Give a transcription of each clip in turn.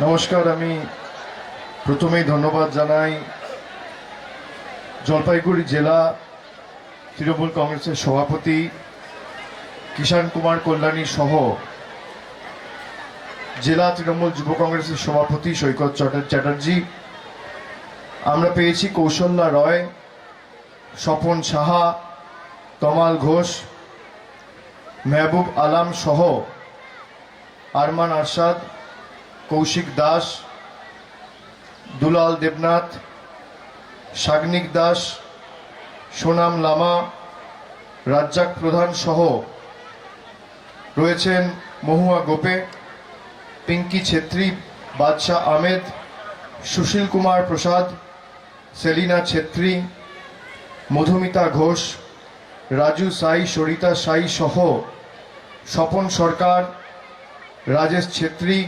নমস্কার। আমি প্রথমেই ধন্যবাদ জানাই জলপাইগুড়ি জেলা তৃণমূল কংগ্রেসের সভাপতি কিষাণ কুমার কল্যাণী সহ জেলা তৃণমূল যুব কংগ্রেসের সভাপতি সৈকত চ্যাটার্জি। আমরা পেয়েছি কৌশল্যা রয়, স্বপন সাহা, তমাল ঘোষ, মেহবুব আলম সহ আরমান আরশাদ, কৌশিক দাস, দুলাল দেবনাথ, সাগ্নিক দাস, সোনাম লামা, রাজ্জাক প্রধান সহ রয়েছেন মহুয়া গোপে, পিঙ্কি ছেত্রী, বাদশাহ আহমেদ, সুশীল কুমার প্রসাদ, সেলিনা ছেত্রী, মধুমিতা ঘোষ, রাজু সাই, সরিতা সাই সহ স্বপন সরকার, রাজেশ ছেত্রী,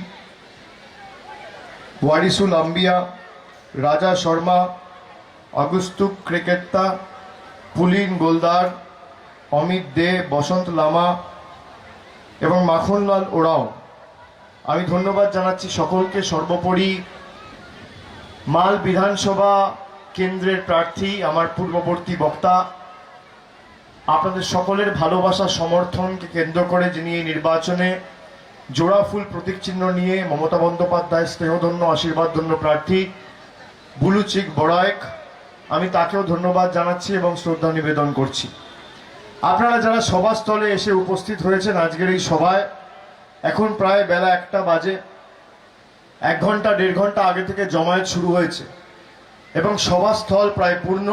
ওয়ারিসুল আম্বিয়া, রাজা শর্মা, অগুস্তুক ক্রিকেট্টা, পুলিন গোলদার, অমিত দে, বসন্ত লামা এবং মাখনলাল ওরাও। আমি ধন্যবাদ জানাচ্ছি সকলকে। সর্বোপরি মাল বিধানসভা কেন্দ্রের প্রার্থী আমার পূর্ববর্তী বক্তা, আপনাদের সকলের ভালোবাসা সমর্থনকে কেন্দ্র করে যিনি এই নির্বাচনে জোড়া ফুল প্রতীক চিহ্ন নিয়ে মমতা বন্দ্যোপাধ্যায় স্নেহধন্য আশীর্বাদধন্য প্রার্থী বুলুচিক বড়ায়েক, আমি তাকেও ধন্যবাদ জানাচ্ছি এবং শ্রদ্ধা নিবেদন করছি। আপনারা যারা সভাস্থলে এসে উপস্থিত হয়েছেন আজকের এই সভায়, এখন প্রায় বেলা 1টা বাজে। 1 ঘন্টা 1.5 ঘন্টা আগে থেকে জমায়েত শুরু হয়েছে এবং সভাস্থল প্রায় পূর্ণ।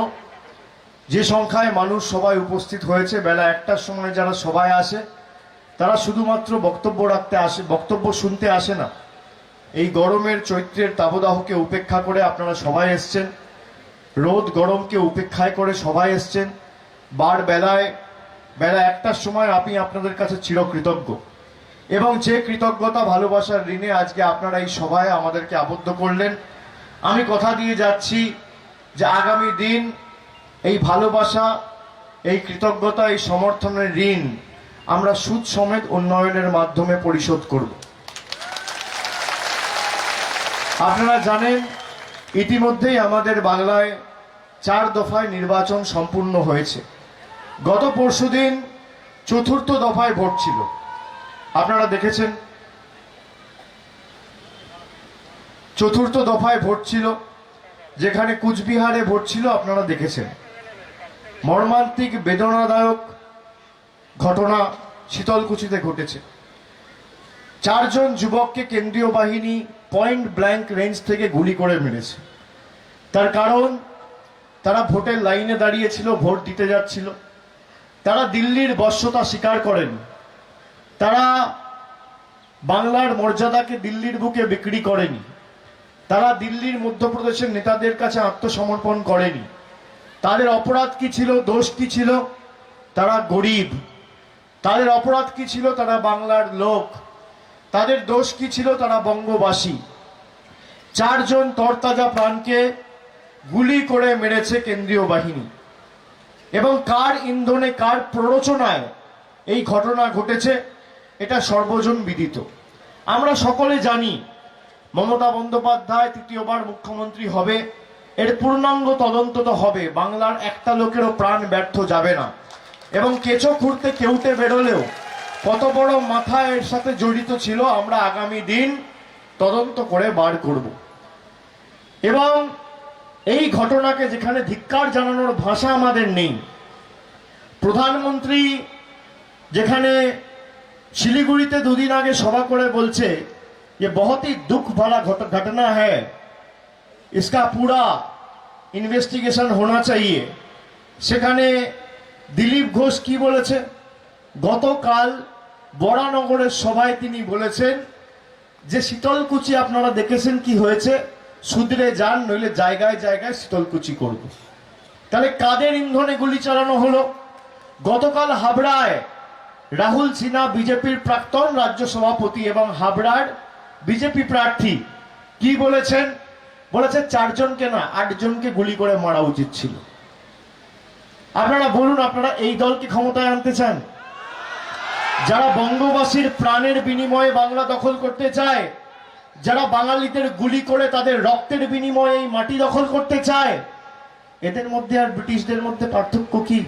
যে সংখ্যায় মানুষ সবাই উপস্থিত হয়েছে, বেলা 1টার সময় যারা সভায় আসে তারা শুধুমাত্র বক্তব্য রাখতে আসে, বক্তব্য শুনতে আসে না। এই গরমের চৈত্রের তাবদাহকে উপেক্ষা করে আপনারা সবাই এসছেন, রোদ গরমকে উপেক্ষায় করে সবাই এসছেন। বেলা 1টার সময় আমি আপনাদের কাছে চিরকৃতজ্ঞ এবং যে কৃতজ্ঞতা ভালোবাসার ঋণে আজকে আপনারা এই সভায় আমাদেরকে আবদ্ধ করলেন। আমি কথা দিয়ে যাচ্ছি যে আগামী দিন এই ভালোবাসা, এই কৃতজ্ঞতা, এই সমর্থনের ঋণ আমরা সুদ সমেত উন্নয়নের মাধ্যমে পরিশোধ করব। আপনারা জানেন ইতিমধ্যেই আমাদের বাংলায় 4 দফায় নির্বাচন সম্পূর্ণ হয়েছে। গত পরশুদিন 4র্থ দফায় ভোট ছিল, আপনারা দেখেছেন। 4র্থ দফায় ভোট ছিল, যেখানে কুচবিহারে ভোট ছিল, আপনারা দেখেছেন। মর্মান্তিক বেদনাদায়ক ঘটনা শীতলকুচিতে ঘটেছে। 4 জন যুবককে কেন্দ্রীয় বাহিনী পয়েন্ট ব্ল্যাঙ্ক রেঞ্জ থেকে গুলি করে মেরেছে। তার কারণ তারা ভোটের লাইনে দাঁড়িয়েছিল, ভোট দিতে যাচ্ছিল। তারা দিল্লির বশ্যতা স্বীকার করেন, তারা বাংলার মর্যাদাকে দিল্লির বুকে বিক্রি করেনি, তারা দিল্লির মধ্যপ্রদেশের নেতাদের কাছে আত্মসমর্পণ করেনি। তাদের অপরাধ কি ছিল, দোষ কি ছিল? তারা গরিব। তাদের অপরাধ কি ছিল? তারা বাংলার লোক। তাদের দোষ কি ছিল? তারা বঙ্গবাসী। 4 জন তরতাজা প্রাণকে গুলি করে মেরেছে কেন্দ্রীয় বাহিনী এবং কার ইন্ধনে, কার প্ররোচনায় এই ঘটনা ঘটেছে এটা সর্বজন বিদিত। আমরা সকলে জানি মমতা বন্দ্যোপাধ্যায় 3য়বার মুখ্যমন্ত্রী হবে, এর পূর্ণাঙ্গ তদন্ত তো হবে। বাংলার একটা লোকেরও প্রাণ ব্যর্থ যাবে না এবং কেঁচো খুঁড়তে কেউটে বেরোলেও কত বড় মাথা এর সাথে জড়িত ছিল আমরা আগামী দিন তদন্ত করে বার করব। এবং এই ঘটনাকে যেখানে ধিক্কার জানানোর ভাষা আমাদের নেই, প্রধানমন্ত্রী যেখানে শিলিগুড়িতে 2 দিন আগে সভা করে বলছে যে बहुत ही दुख भरा घटना है, इसका पूरा इन्वेस्टिगेशन होना चाहिए, সেখানে দিলীপ ঘোষ কি বলেছে? গতকাল বরানগরের সভায় তিনি বলেছেন যে শীতলকুচি আপনারা দেখেছেন কি হয়েছে, সুদরে যান, নইলে জায়গায় জায়গায় শীতলকুচি করব। তাহলে কাদের ইন্ধনে গুলি চালানো হলো? গতকাল হাবড়ায় রাহুল সিনহা, বিজেপির প্রাক্তন রাজ্য সভাপতি এবং হাবড়ার বিজেপি প্রার্থী কি বলেছেন? বলেছে 4 জনকে না 8 জনকে গুলি করে মারা উচিত ছিল। আপনারা বলুন, আপনারা এই দলকে ক্ষমতায় আনতে চান? যারা বঙ্গবাসীর প্রাণের বিনিময়ে বাংলা দখল করতে চায়, যারা বাঙালিদের গুলি করে তাদের রক্তের বিনিময়ে এই মাটি দখল করতে চায়, এদের মধ্যে আর ব্রিটিশদের মধ্যে পার্থক্য কি?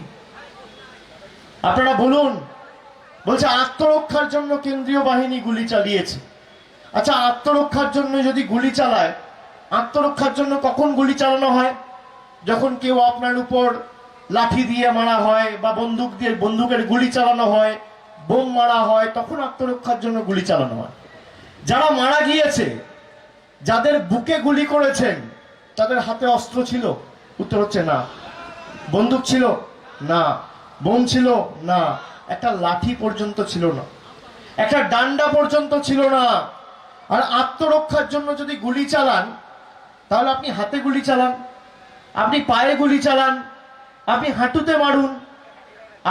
আপনারা বলুন। বলছে আত্মরক্ষার জন্য কেন্দ্রীয় বাহিনী গুলি চালিয়েছে। আচ্ছা, আত্মরক্ষার জন্য যদি গুলি চালায়, আত্মরক্ষার জন্য কখন গুলি চালানো হয়? যখন কেউ আপনার উপর লাঠি দিয়ে মারা হয় বা বন্দুকের গুলি চালানো হয়, বোম মারা হয়, তখন আত্মরক্ষার জন্য গুলি চালানো হয়। যারা মারা গিয়েছে, যাদের বুকে গুলি করেছেন, তাদের হাতে অস্ত্র ছিল? উত্তর হচ্ছে না। বন্দুক ছিল? না। বোম ছিল? না। একটা লাঠি পর্যন্ত ছিল না, একটা ডান্ডা পর্যন্ত ছিল না। আর আত্মরক্ষার জন্য যদি গুলি চালান, তাহলে আপনি হাতে গুলি চালান, আপনি পায়ে গুলি চালান, আপনি হাঁটুতে মারুন,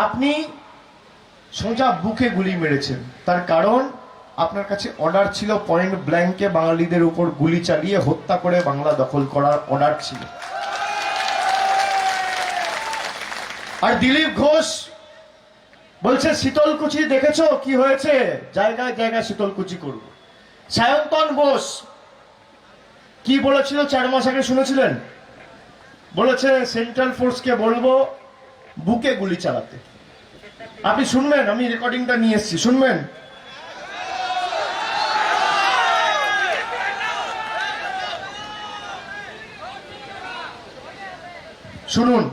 আপনি সোজা বুকে গুলি মেরেছেন। তার কারণ আপনার কাছে অর্ডার ছিল, পয়েন্ট ব্ল্যাঙ্কে বাঙালিদের উপর গুলি চালিয়ে হত্যা করে বাংলা দখল করার অর্ডার ছিল। আর দিলীপ ঘোষ বলছে শীতলকুচি দেখেছো কি হয়েছে, জায়গায় জায়গায় শীতলকুচি করব। সায়ন্তন বোস কি বলেছিল 4 মাস আগে শুনেছিলেন? বলেছে সেন্ট্রাল ফোর্সকে বলবো বুকে গুলি চালাতে। আপনি শুনবেন, আমি রেকর্ডিংটা নিয়ে এসেছি, শুনবেন। শুনুন।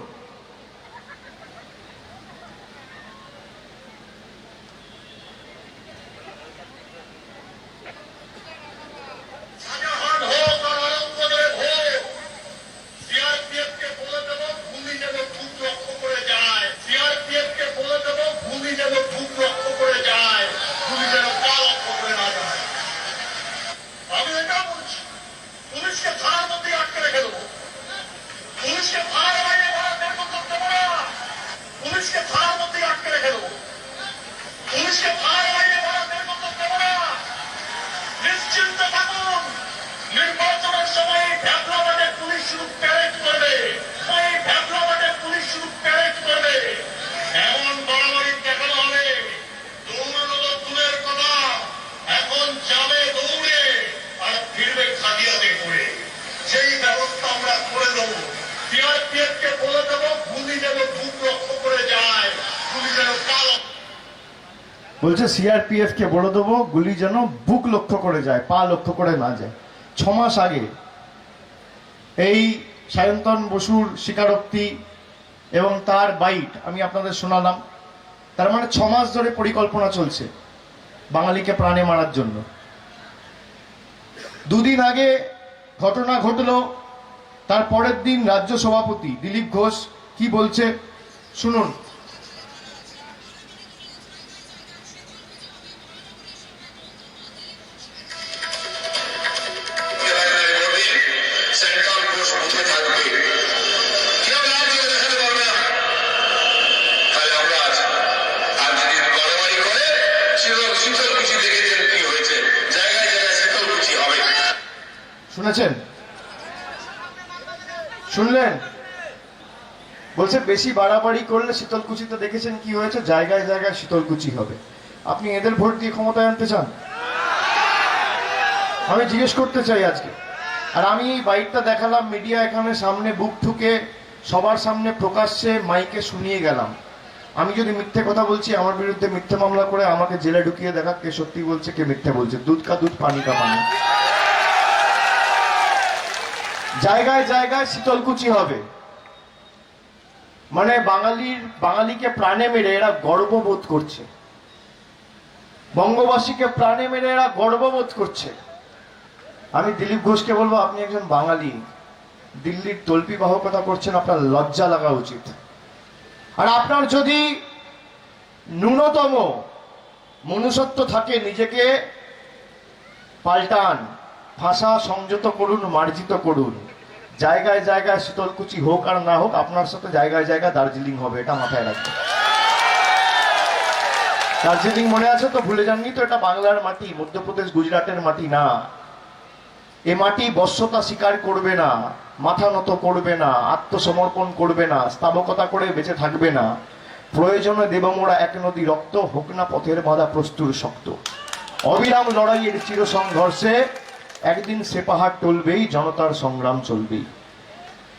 বলছে সিআরপিএফ কে বলে দেবো গুলি যেন বুক লক্ষ্য করে যায়, পা লক্ষ্য করে না যায়। 6 মাস আগে এই সায়ন্তন বসুর স্বীকারোক্তি এবং তার বাইট আমি আপনাদের শোনালাম। তার মানে 6 মাস ধরে পরিকল্পনা চলছে বাঙালিকে প্রাণে মারার জন্য। 2 দিন আগে ঘটনা ঘটলো, তার পরের দিন রাজ্য সভাপতি দিলীপ ঘোষ কি বলছে শুনুন। শুনেছেন? শুনলেন? বলছে বেশি বাড়াবাড়ি করলে শীতলকুচিতে দেখেছেন কি হয়েছে, জায়গায় জায়গায় শীতলকুচি হবে। আপনি এদের ভোট দিয়ে ক্ষমতায় আনতে চান? আমি জিজ্ঞেস করতে চাই আজকে। আর আমি এই বাইকটা দেখালাম মিডিয়া এখানে সামনে, বুক ঠুকে সবার সামনে প্রকাশ্যে মাইকে শুনিয়ে গেলাম। আমি যদি মিথ্যে কথা বলছি, আমার বিরুদ্ধে মিথ্যে মামলা করে আমাকে জেলে ঢুকিয়ে দেখা কে সত্যি বলছে কে মিথ্যে বলছে। দুধ কা দুধ, পানি কা পানি। জায়গায় জায়গায় শীতলকুচি হবে। মানে বাঙালিকে প্রাণে মেরে এরা গর্ববোধ করছে, বঙ্গবাসীকে প্রাণে মেরে এরা গর্ববোধ করছে। আমি দিলীপ ঘোষকে বলবো, আপনি একজন বাঙালি, দিল্লির তল্পি বাহকতা করছেন, আপনার লজ্জা লাগা উচিত। আর আপনার যদি ন্যূনতম মনুষ্যত্ব থাকে, নিজেকে পাল্টান, ভাষা সংযত করুন, মার্জিত করুন। জায়গায় জায়গায় শীতলকুচি হোক আর না হোক, আপনার সাথে জায়গায় জায়গায় দার্জিলিং হবে, এটা মাথায় রাখবেন। দার্জিলিং মনে আছে তো? ভুলে যাননি তো? এটা বাংলার মাটি, মধ্যপ্রদেশ গুজরাটের মাটি না। এ মাটি বশ্যতা স্বীকার করবে না, মাথা নত করবে না, আত্মসমর্পণ করবে না, স্থাবকতা করে বেঁচে থাকবে না। প্রয়োজনে দেবমোড়া এক নদী রক্ত, হোক না পথের বাধা প্রস্তুর শক্ত। অবিরাম লড়াইয়ের চির সংঘর্ষে একদিন সে পাহাড় টলবেই, জনতার সংগ্রাম চলবেই।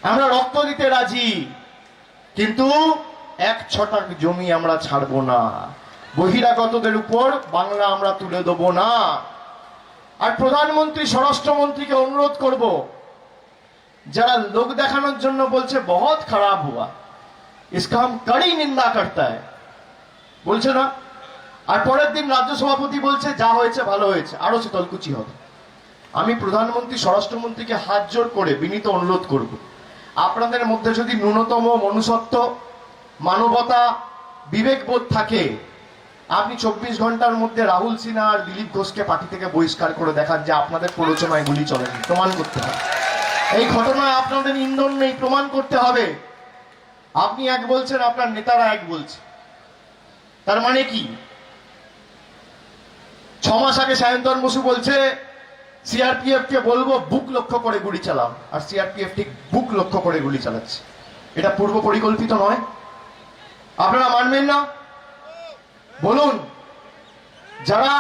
আমরা রক্ত দিতে রাজি, কিন্তু 1 ছটাক জমি আমরা ছাড়বো না। বহিরাগতদের উপর বাংলা আমরা তুলে দেবো না। আর প্রধানমন্ত্রী, স্বরাষ্ট্রমন্ত্রীকে অনুরোধ করব, যারা লোক দেখানোর জন্য বলছে বহুত খারাপ হুয়া, इसका हम कड़ी निंदा करता है, বলছে না? আর পরের দিন রাজ্য সভাপতি বলছে যা হয়েছে ভালো হয়েছে, আরো শীতলকুচি হবে। আমি প্রধানমন্ত্রী, স্বরাষ্ট্রমন্ত্রীকে হাত জোড় করে বিনীত অনুরোধ করব, আপনাদের মধ্যে যদি ন্যূনতম মনুষ্যত্ব, মানবতা, বিবেকবোধ থাকে, আপনি 24 ঘন্টার মধ্যে রাহুল সিনহা আর দিলীপ ঘোষকে পার্টি থেকে বহিষ্কার করে দেখান যে আপনাদের প্ররোচনায় গুলি চলেনি। প্রমাণ করতে হবে, এই ঘটনায় আপনাদের ইন্ধন নেই, প্রমাণ করতে হবে। আপনি এক বলছেন, আপনার নেতারা এক বলছে, তার মানে কি? 6 মাস আগে সায়ন্তন বসু বলছে সিআরপিএফ কে বলবো বুক লক্ষ্য করে গুলি চালাও, আর সিআরপিএফ ঠিক বুক লক্ষ্য করে গুলি চালাচ্ছে। এটা পূর্ব পরিকল্পিত নয়? আপনারা মানবেন না? বলুন, যারা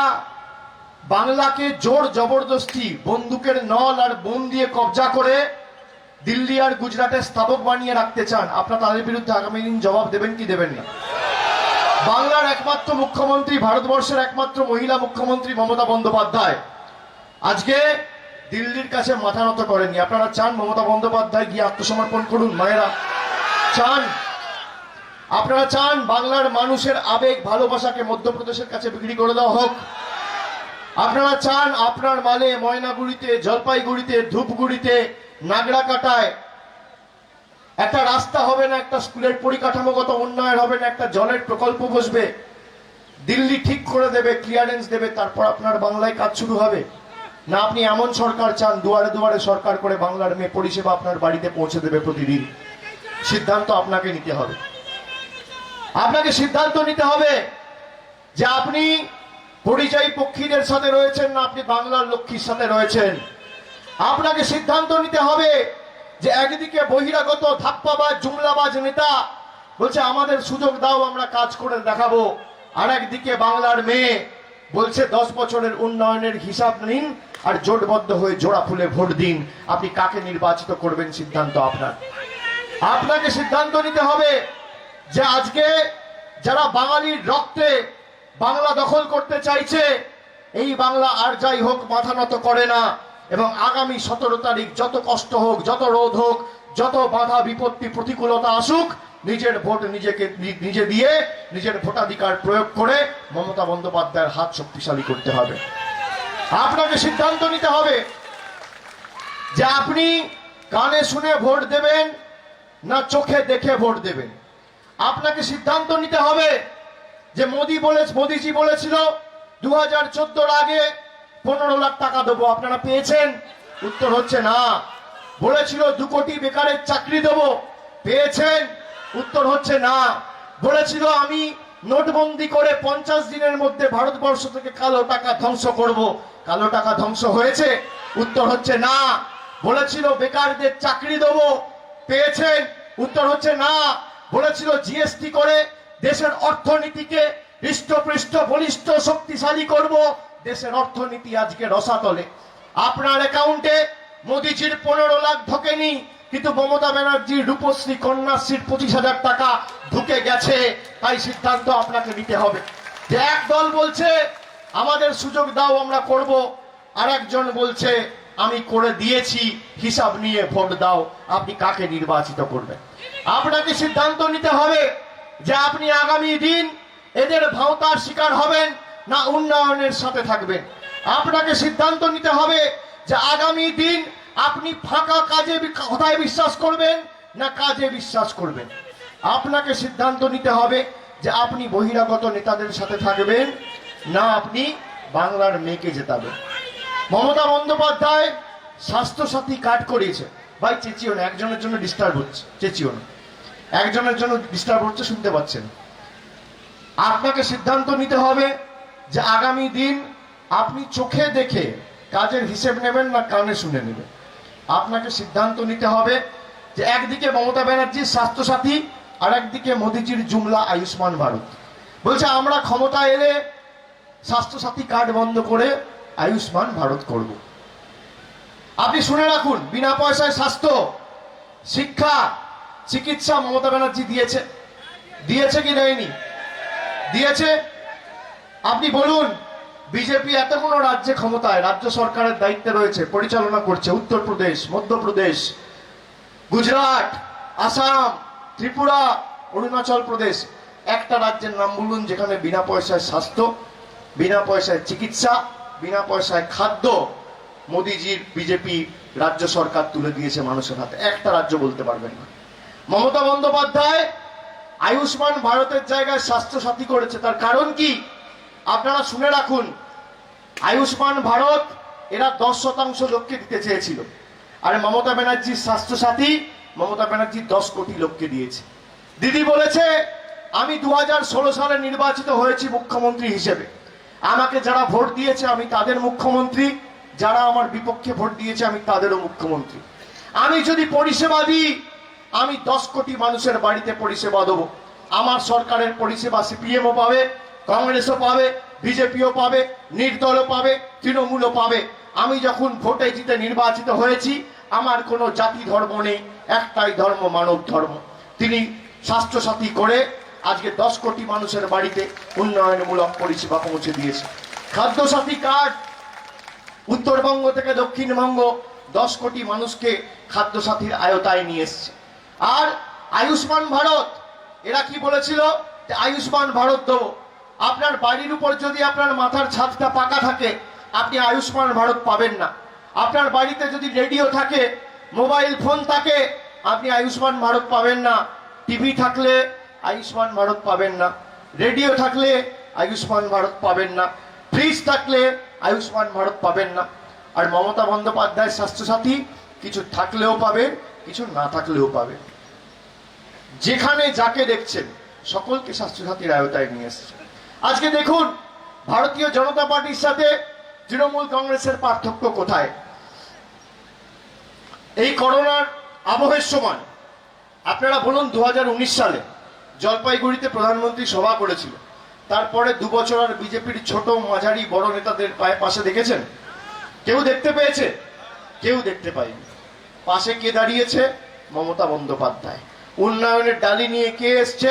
বাংলাকে জোর জবরদস্তি বন্দুকের নল আর বোম দিয়ে কবজা করে দিল্লি আর গুজরাটের স্থাপক বানিয়ে রাখতে চান, আপনারা তাদের বিরুদ্ধে আগামী দিন জবাব দেবেন কি দেবেন না? বাংলার একমাত্র মুখ্যমন্ত্রী, ভারতবর্ষের একমাত্র মহিলা মুখ্যমন্ত্রী মমতা বন্দ্যোপাধ্যায় আজকে দিল্লির কাছে মাথা নত করেননি। আপনারা চান মমতা বন্দ্যোপাধ্যায় গিয়ে আত্মসমর্পণ করুন? মায়েরা চান? আপনারা চান বাংলার মানুষের আবেগ ভালোবাসাকে মধ্যপ্রদেশের কাছে বিক্রি করে দেওয়া হোক? আপনারা চান আপনার মালে, ময়নাগুড়িতে, জলপাইগুড়িতে, ধূপগুড়িতে, নাগড়াকাটায় একটা রাস্তা হবে না, একটা স্কুলের পরিকাঠামোগত উন্নয়ন হবে না, একটা জলের প্রকল্প বসবে, দিল্লি ঠিক করে দেবে, ক্লিয়ারেন্স দেবে, তারপর আপনার বাংলায় কাজ শুরু হবে? না আপনি এমন সরকার চান দুয়ারে দুয়ারে সরকার করে বাংলার মেয়ে পরিষেবা আপনার বাড়িতে পৌঁছে দেবে প্রতিদিন? সিদ্ধান্ত আপনাকে নিতে হবে। আপনাকে সিদ্ধান্ত নিতে হবে যে আপনি পরিযায়ী পক্ষীদের সাথে রয়েছেন না আপনি বাংলার লক্ষ্মীর সাথে রয়েছেন। আপনাকে সিদ্ধান্ত নিতে হবে যে একদিকে বহিরাগত ধাপ্পাবাজ, জুমলাবাজ নেতা বলছে আমাদের সুযোগ দাও, আমরা কাজ করে দেখাবো, আর একদিকে বাংলার মেয়ে বলছে 10 বছরের উন্নয়নের হিসাব নিন আর জোটবদ্ধ হয়ে জোড়া ফুলে ভোট দিন। আপনি কাকে নির্বাচিত করবেন সিদ্ধান্ত আপনার। আপনাকে সিদ্ধান্ত নিতে হবে যে আজকে যারা বাঙালির রক্তে বাংলা দখল করতে চাইছে, এই বাংলা আর যাই হোক মাথা নত করে না, এবং আগামী 17 তারিখ যত কষ্ট হোক, যত রোধ হোক, যত বাধা বিপত্তি প্রতিকূলতা আসুক, নিজের ভোট নিজে দিয়ে নিজের ভোটাধিকার প্রয়োগ করে মমতা বন্দ্যোপাধ্যায়ের হাত শক্তিশালী করতে হবে। আপনাকে সিদ্ধান্ত নিতে হবে যে আপনি কানে শুনে ভোট দেবেন না চোখে দেখে ভোট দেবেন। আপনাকে সিদ্ধান্ত নিতে হবে যে মোদিজি বলেছিল 2014 আগে 15 লাখ টাকা দেবো, আপনারা পেয়েছেন? উত্তর হচ্ছে না। বলেছিল 2 কোটি বেকারের চাকরি দেবো, পেয়েছেন? উত্তর হচ্ছে না। বলেছিল আমি নোটবন্দি করে 50 দিনের মধ্যে ভারতবর্ষ থেকে কালো টাকা ধ্বংস করব, কালো টাকা ধ্বংস হয়েছে? উত্তর হচ্ছে না। বলেছিল বেকারদের চাকরি দেবো, পেয়েছেন? উত্তর হচ্ছে না। বলেছিল জিএসটি করে দেশের অর্থনীতিকে হৃষ্টপৃষ্ট বলিষ্ঠ শক্তিশালী করব, দেশের অর্থনীতি আজকে রসাতলে। আপনার অ্যাকাউন্টে মোদিজির 15 লাখ ঢোকেনি, কিন্তু মমতা ব্যানার্জির রূপশ্রী কন্যাশ্রীর 25,000 টাকা ঢুকে গেছে। তাই সিদ্ধান্ত আপনাকে নিতে হবে যে এক দল বলছে আমাদের সুযোগ দাও আমরা করব, আর একজন বলছে আমি করে দিয়েছি, হিসাব নিয়ে ভোট দাও। আপনি কাকে নির্বাচিত করবেন? আপনাকে সিদ্ধান্ত নিতে হবে যে আপনি আগামী দিন এদের ভাওতার শিকার হবেন না উন্নয়নের সাথে থাকবেন। আপনাকে সিদ্ধান্ত নিতে হবে যে আগামী দিন আপনি ফাঁকা কাজে কথায় বিশ্বাস করবেন না কাজে বিশ্বাস করবেন। আপনাকে সিদ্ধান্ত নিতে হবে যে আপনি বহিরাগত নেতাদের সাথে থাকবেন না আপনি বাংলার মেয়েকে জেতাবেন। মমতা বন্দ্যোপাধ্যায় স্বাস্থ্যসাথী কার্ড করিয়েছে। ভাই চেঁচিও না, একজনের জন্য ডিস্টার্ব হচ্ছে, চেঁচিও না, একজনের জন্য ডিস্টার্ব হচ্ছে, শুনতে পাচ্ছেন। আপনাকে সিদ্ধান্ত নিতে হবে যে আগামী দিন আপনি চোখে দেখে কাজের হিসেব নেবেন না কানে শুনে নেবেন। আপনাকে সিদ্ধান্ত নিতে হবে যে একদিকে মমতা ব্যানার্জির স্বাস্থ্যসাথী আর একদিকে মোদিজির জুমলা আয়ুষ্মান ভারত। বলছে আমরা ক্ষমতা এলে স্বাস্থ্যসাথী কার্ড বন্ধ করে আয়ুষ্মান ভারত করব। আপনি শুনে রাখুন, বিনা পয়সায় স্বাস্থ্য, শিক্ষা, চিকিৎসা মমতা ব্যানার্জি দিয়েছে। দিয়েছে কি দেয়নি? দিয়েছে। আপনি বলুন, বিজেপি এতগুলো রাজ্যে ক্ষমতায়, রাজ্য সরকারের দায়িত্বে রয়েছে, পরিচালনা করছে, উত্তরপ্রদেশ, মধ্যপ্রদেশ, গুজরাট, আসাম, ত্রিপুরা, অরুণাচল প্রদেশ, একটা রাজ্যের নাম বলুন যেখানে বিনা পয়সায় স্বাস্থ্য, বিনা পয়সায় চিকিৎসা, বিনা পয়সায় খাদ্য মোদিজির বিজেপি রাজ্য সরকার তুলে দিয়েছে মানুষের হাতে। একটা রাজ্য বলতে পারবেন না। মমতা বন্দ্যোপাধ্যায় আয়ুষ্মান ভারতের জায়গায় স্বাস্থ্য সাথী করেছে। তার কারণ কি? আপনারা শুনে রাখুন, আয়ুষ্মান ভারত এরা 10% লোককে দিতে চেয়েছিল, আর মমতা ব্যানার্জির স্বাস্থ্য সাথী, মমতা ব্যানার্জি 10 কোটি লোককে দিয়েছে। দিদি বলেছে, আমি 2016 সালে নির্বাচিত হয়েছি মুখ্যমন্ত্রী হিসেবে, আমাকে যারা ভোট দিয়েছে আমি তাদের মুখ্যমন্ত্রী, যারা আমার বিপক্ষে ভোট দিয়েছে আমি তাদেরও মুখ্যমন্ত্রী। আমি যদি পরিষেবা দিই, আমি 10 কোটি মানুষের বাড়িতে পরিষেবা দেবো। আমার সরকারের পরিষেবা সিপিএমও পাবে, কংগ্রেসও পাবে, বিজেপিও পাবে, নির্দলও পাবে, তৃণমূলও পাবে। আমি যখন ভোটে জিতে নির্বাচিত হয়েছি, আমার কোনো জাতি ধর্ম নেই, একটাই ধর্ম, মানব ধর্ম। তিনি স্বাস্থ্যসাথী করে আজকে 10 কোটি মানুষের বাড়িতে উন্নয়নমূলক পরিষেবা পৌঁছে দিয়েছে। খাদ্যসাথী কার্ড, উত্তরবঙ্গ থেকে দক্ষিণবঙ্গ 10 কোটি মানুষকে খাদ্যসাথীর আয়তায় নিয়ে এসছে। আর আয়ুষ্মান ভারত, এরা কি বলেছিল যে আয়ুষ্মান ভারত দেবো। আপনার বাড়ির উপর যদি আপনার মাথার ছাদটা পাকা থাকে, আপনি আয়ুষ্মান ভারত পাবেন না। আপনার বাড়িতে যদি রেডিও থাকে, মোবাইল ফোন থাকে, আপনি আয়ুষ্মান ভারত পাবেন না। টিভি থাকলে আয়ুষ্মান ভারত পাবেন না, রেডিও থাকলে আয়ুষ্মান ভারত পাবেন না, ফ্রিজ থাকলে আয়ুষ্মান ভারত পাবেন না। আর মমতা বন্দ্যোপাধ্যায় স্বাস্থ্যসাথী কিছু থাকলেও পাবেন, কিছু না থাকলেও পাবেন। যেখানে যাকে দেখছেন সকলকে স্বাস্থ্যসাথীর আয়তায় নিয়ে এসছে। আজকে দেখুন, ভারতীয় জনতা পার্টির সাথে তৃণমূল কংগ্রেসের পার্থক্য কোথায়? এই করোনার আবহের সময় আপনারা বলুন, 2019 সালে জলপাইগুড়িতে প্রধানমন্ত্রী সভা করেছিল, তারপরে 2 বছর আর বিজেপির ছোট মাঝারি বড় নেতাদের পাশে দেখেছেন? কেউ দেখতে পেয়েছে? কেউ দেখতে পায়নি। পাশে কে দাঁড়িয়েছে? মমতা বন্দ্যোপাধ্যায়। উন্নয়নের ডালি নিয়ে কে এসছে?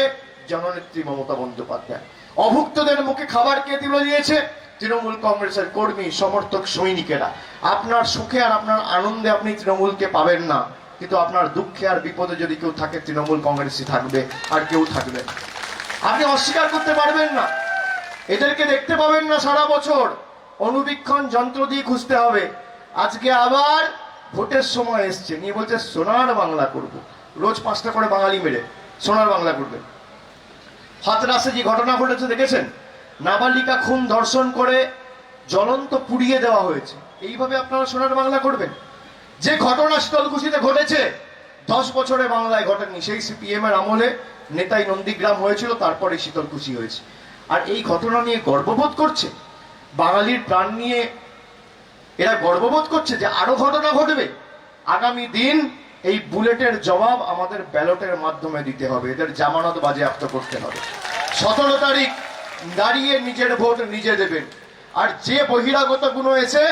জননেত্রী মমতা বন্দ্যোপাধ্যায়। অভুক্তদের মুখে খাবার কে তুলে দিয়েছে? তৃণমূল কংগ্রেসের কর্মী, সমর্থক, সৈনিকেরা। আপনার সুখে আর আপনার আনন্দে আপনি তৃণমূলকে পাবেন না, কিন্তু আপনার দুঃখে আর বিপদে যদি কেউ থাকে, তৃণমূল কংগ্রেসই থাকবে, আর কেউ থাকবে না। আপনি অস্বীকার করতে পারবেন না। এদেরকে দেখতে পাবেন না সারা বছর, অনুবীক্ষণ যন্ত্র দিয়ে খুঁজতে হবে। আজকে আবার ভোটের সময় এসছে, নিয়ে বলছে সোনার বাংলা করব। রোজ 5টা করে বাঙালি মেরে সোনার বাংলা করবে। হাতরাসে যে ঘটনা ঘটেছে দেখেছেন? নাবালিকা খুন, ধর্ষণ করে জ্বলন্ত পুড়িয়ে দেওয়া হয়েছে। এইভাবে আপনারা সোনার বাংলা করবেন? যে ঘটনা শীতলকুচিতে ঘটেছে, 10 বছরে বাংলায় ঘটেনি। সেই সিপিএম এর আমলে নেতাই নন্দীগ্রাম হয়েছিল, তারপরে শীতলকুচি হয়েছে। আর এই ঘটনা নিয়ে গর্ববোধ করছে, বাঙালির প্রাণ নিয়ে এরা গর্ববোধ করছে যে আরো ঘটনা ঘটবে। আগামী দিন এই বুলেটের জবাব আমাদের ব্যালটের মাধ্যমে দিতে হবে। এদের জামানত বাজেয়াপ্ত করতে হবে। 17 তারিখ দাঁড়িয়ে নিজের ভোট নিজে দেবেন। আর যে বহিরাগত গুলো এসে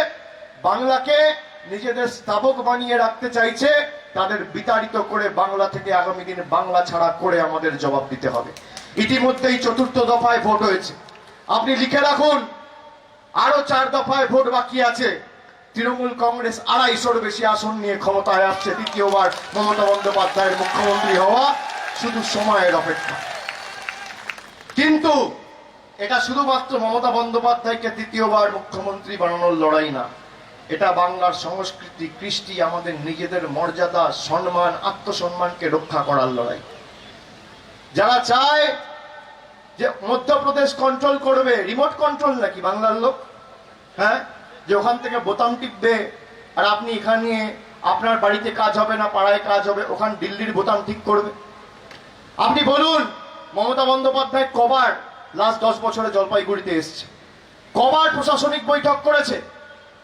বাংলাকে নিজেদের স্থাপক বানিয়ে রাখতে চাইছে, তাদের বিতাড়িত করে বাংলা থেকে আগামী দিন বাংলা ছাড়া করে আমাদের জবাব দিতে হবে। ইতিমধ্যেই 4র্থ দফায় ভোট হয়েছে। আপনি লিখে রাখুন, আরো 4 দফায় ভোট বাকি আছে। তৃণমূল কংগ্রেস 250-র বেশি আসন নিয়ে ক্ষমতায় আসছে। দ্বিতীয়বার মমতা বন্দ্যোপাধ্যায়ের মুখ্যমন্ত্রী হওয়া শুধু সময়ের অপেক্ষা। কিন্তু এটা শুধুমাত্র মমতা বন্দ্যোপাধ্যায়কে দ্বিতীয়বার মুখ্যমন্ত্রী বানানোর লড়াই না, এটা বাংলার সংস্কৃতি, কৃষ্টি, আমাদের নিজেদের মর্যাদা, সম্মান, আত্মসম্মানকে রক্ষা করার লড়াই। যারা চায় যে মধ্যপ্রদেশ কন্ট্রোল করবে, রিমোট কন্ট্রোল নাকি বাংলার লোক? হ্যাঁ, যে ওখান থেকে বোতাম টিপবে আর আপনি এখানে আপনার বাড়িতে কাজ হবে না, পাড়ায় কাজ হবে, ওখান দিল্লির বোতাম ঠিক করবে। আপনি বলুন, মমতা বন্দ্যোপাধ্যায় কবার লাস্ট 10 বছরে জলপাইগুড়িতে এসছে? কবার প্রশাসনিক বৈঠক করেছে?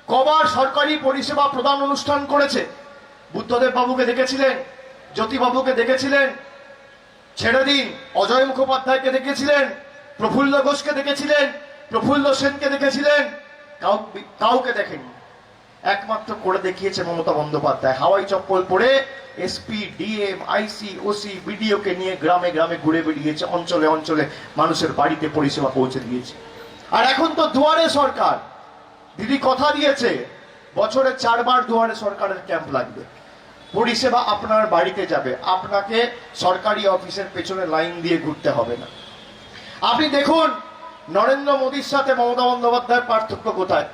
কবার সরকারি পরিষেবা প্রদান অনুষ্ঠান করেছে? বুদ্ধদেব বাবুকে দেখেছিলেন, জ্যোতি বাবুকে দেখেছিলেন, ছেড়ে দিন অজয় মুখোপাধ্যায়কে দেখেছিলেন, প্রফুল্ল ঘোষকে দেখেছিলেন, প্রফুল্ল সেনকে দেখেছিলেন, কাউকে দেখেনি। একমাত্র করে দেখিয়েছে মমতা বন্দ্যোপাধ্যায়। হাওয়াই চপ্পল পরে এসপি, ডিএম, আইসি, ওসি, বিডিও কে নিয়ে গ্রামে গ্রামে ঘুরে বেরিয়েছে, অঞ্চলে অঞ্চলে মানুষের বাড়িতে পরিষেবা পৌঁছে দিয়েছে। আর এখন তো দুয়ারে সরকার, দিদি কথা দিয়েছে বছরে 4 বার দুয়ারে সরকারের ক্যাম্প লাগবে, পরিষেবা আপনার বাড়িতে যাবে, আপনাকে সরকারি অফিসের পেছনে লাইন দিয়ে ঘুরতে হবে না। আপনি দেখুন নরেন্দ্র মোদীর সাথে মমতা বন্দ্যোপাধ্যায়ের পার্থক্য কোথায়।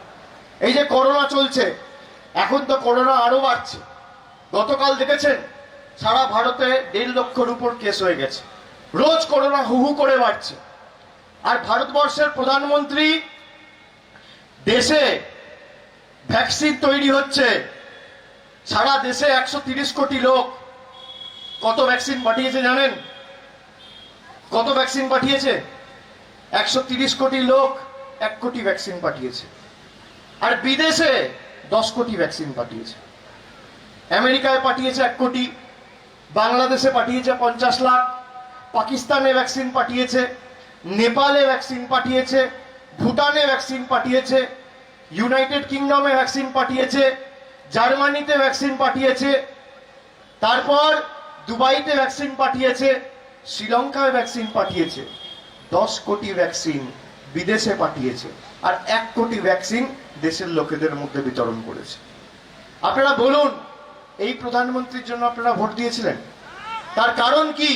এই যে করোনা চলছে, এখন তো করোনা আরো বাড়ছে। গতকাল দেখেছেন সারা ভারতে 1.5 লক্ষর উপর কেস হয়ে গেছে, রোজ করোনা হু হু করে বাড়ছে। আর ভারতবর্ষের প্রধানমন্ত্রী দেশে ভ্যাকসিন তৈরি হচ্ছে, সারা দেশে 130 কোটি লোক। কত ভ্যাকসিন পাঠিয়েছে জানেন? কত ভ্যাকসিন পাঠিয়েছে? 130 কোটি লোক 1 কোটি ভ্যাকসিন পাঠিয়েছে। আর বিদেশে 10 কোটি ভ্যাকসিন পাঠিয়েছে। আমেরিকায় পাঠিয়েছে 1 কোটি, বাংলাদেশে পাঠিয়েছে 50 লাখ, পাকিস্তানে ভ্যাকসিন পাঠিয়েছে, নেপালে ভ্যাকসিন পাঠিয়েছে, ভুটানে ভ্যাকসিন পাঠিয়েছে, ইউনাইটেড কিংডমে ভ্যাকসিন পাঠিয়েছে, জার্মানিতে ভ্যাকসিন পাঠিয়েছে, তারপর দুবাইতে ভ্যাকসিন পাঠিয়েছে, শ্রীলঙ্কায় ভ্যাকসিন পাঠিয়েছে। 10 কোটি ভ্যাকসিন বিদেশে পাঠিয়েছে, আর 1 কোটি ভ্যাকসিন দেশের লোকেদের মধ্যে বিতরণ করেছে। আপনারা বলুন, এই প্রধানমন্ত্রীর জন্য আপনারা ভোট দিয়েছিলেন? তার কারণ কি?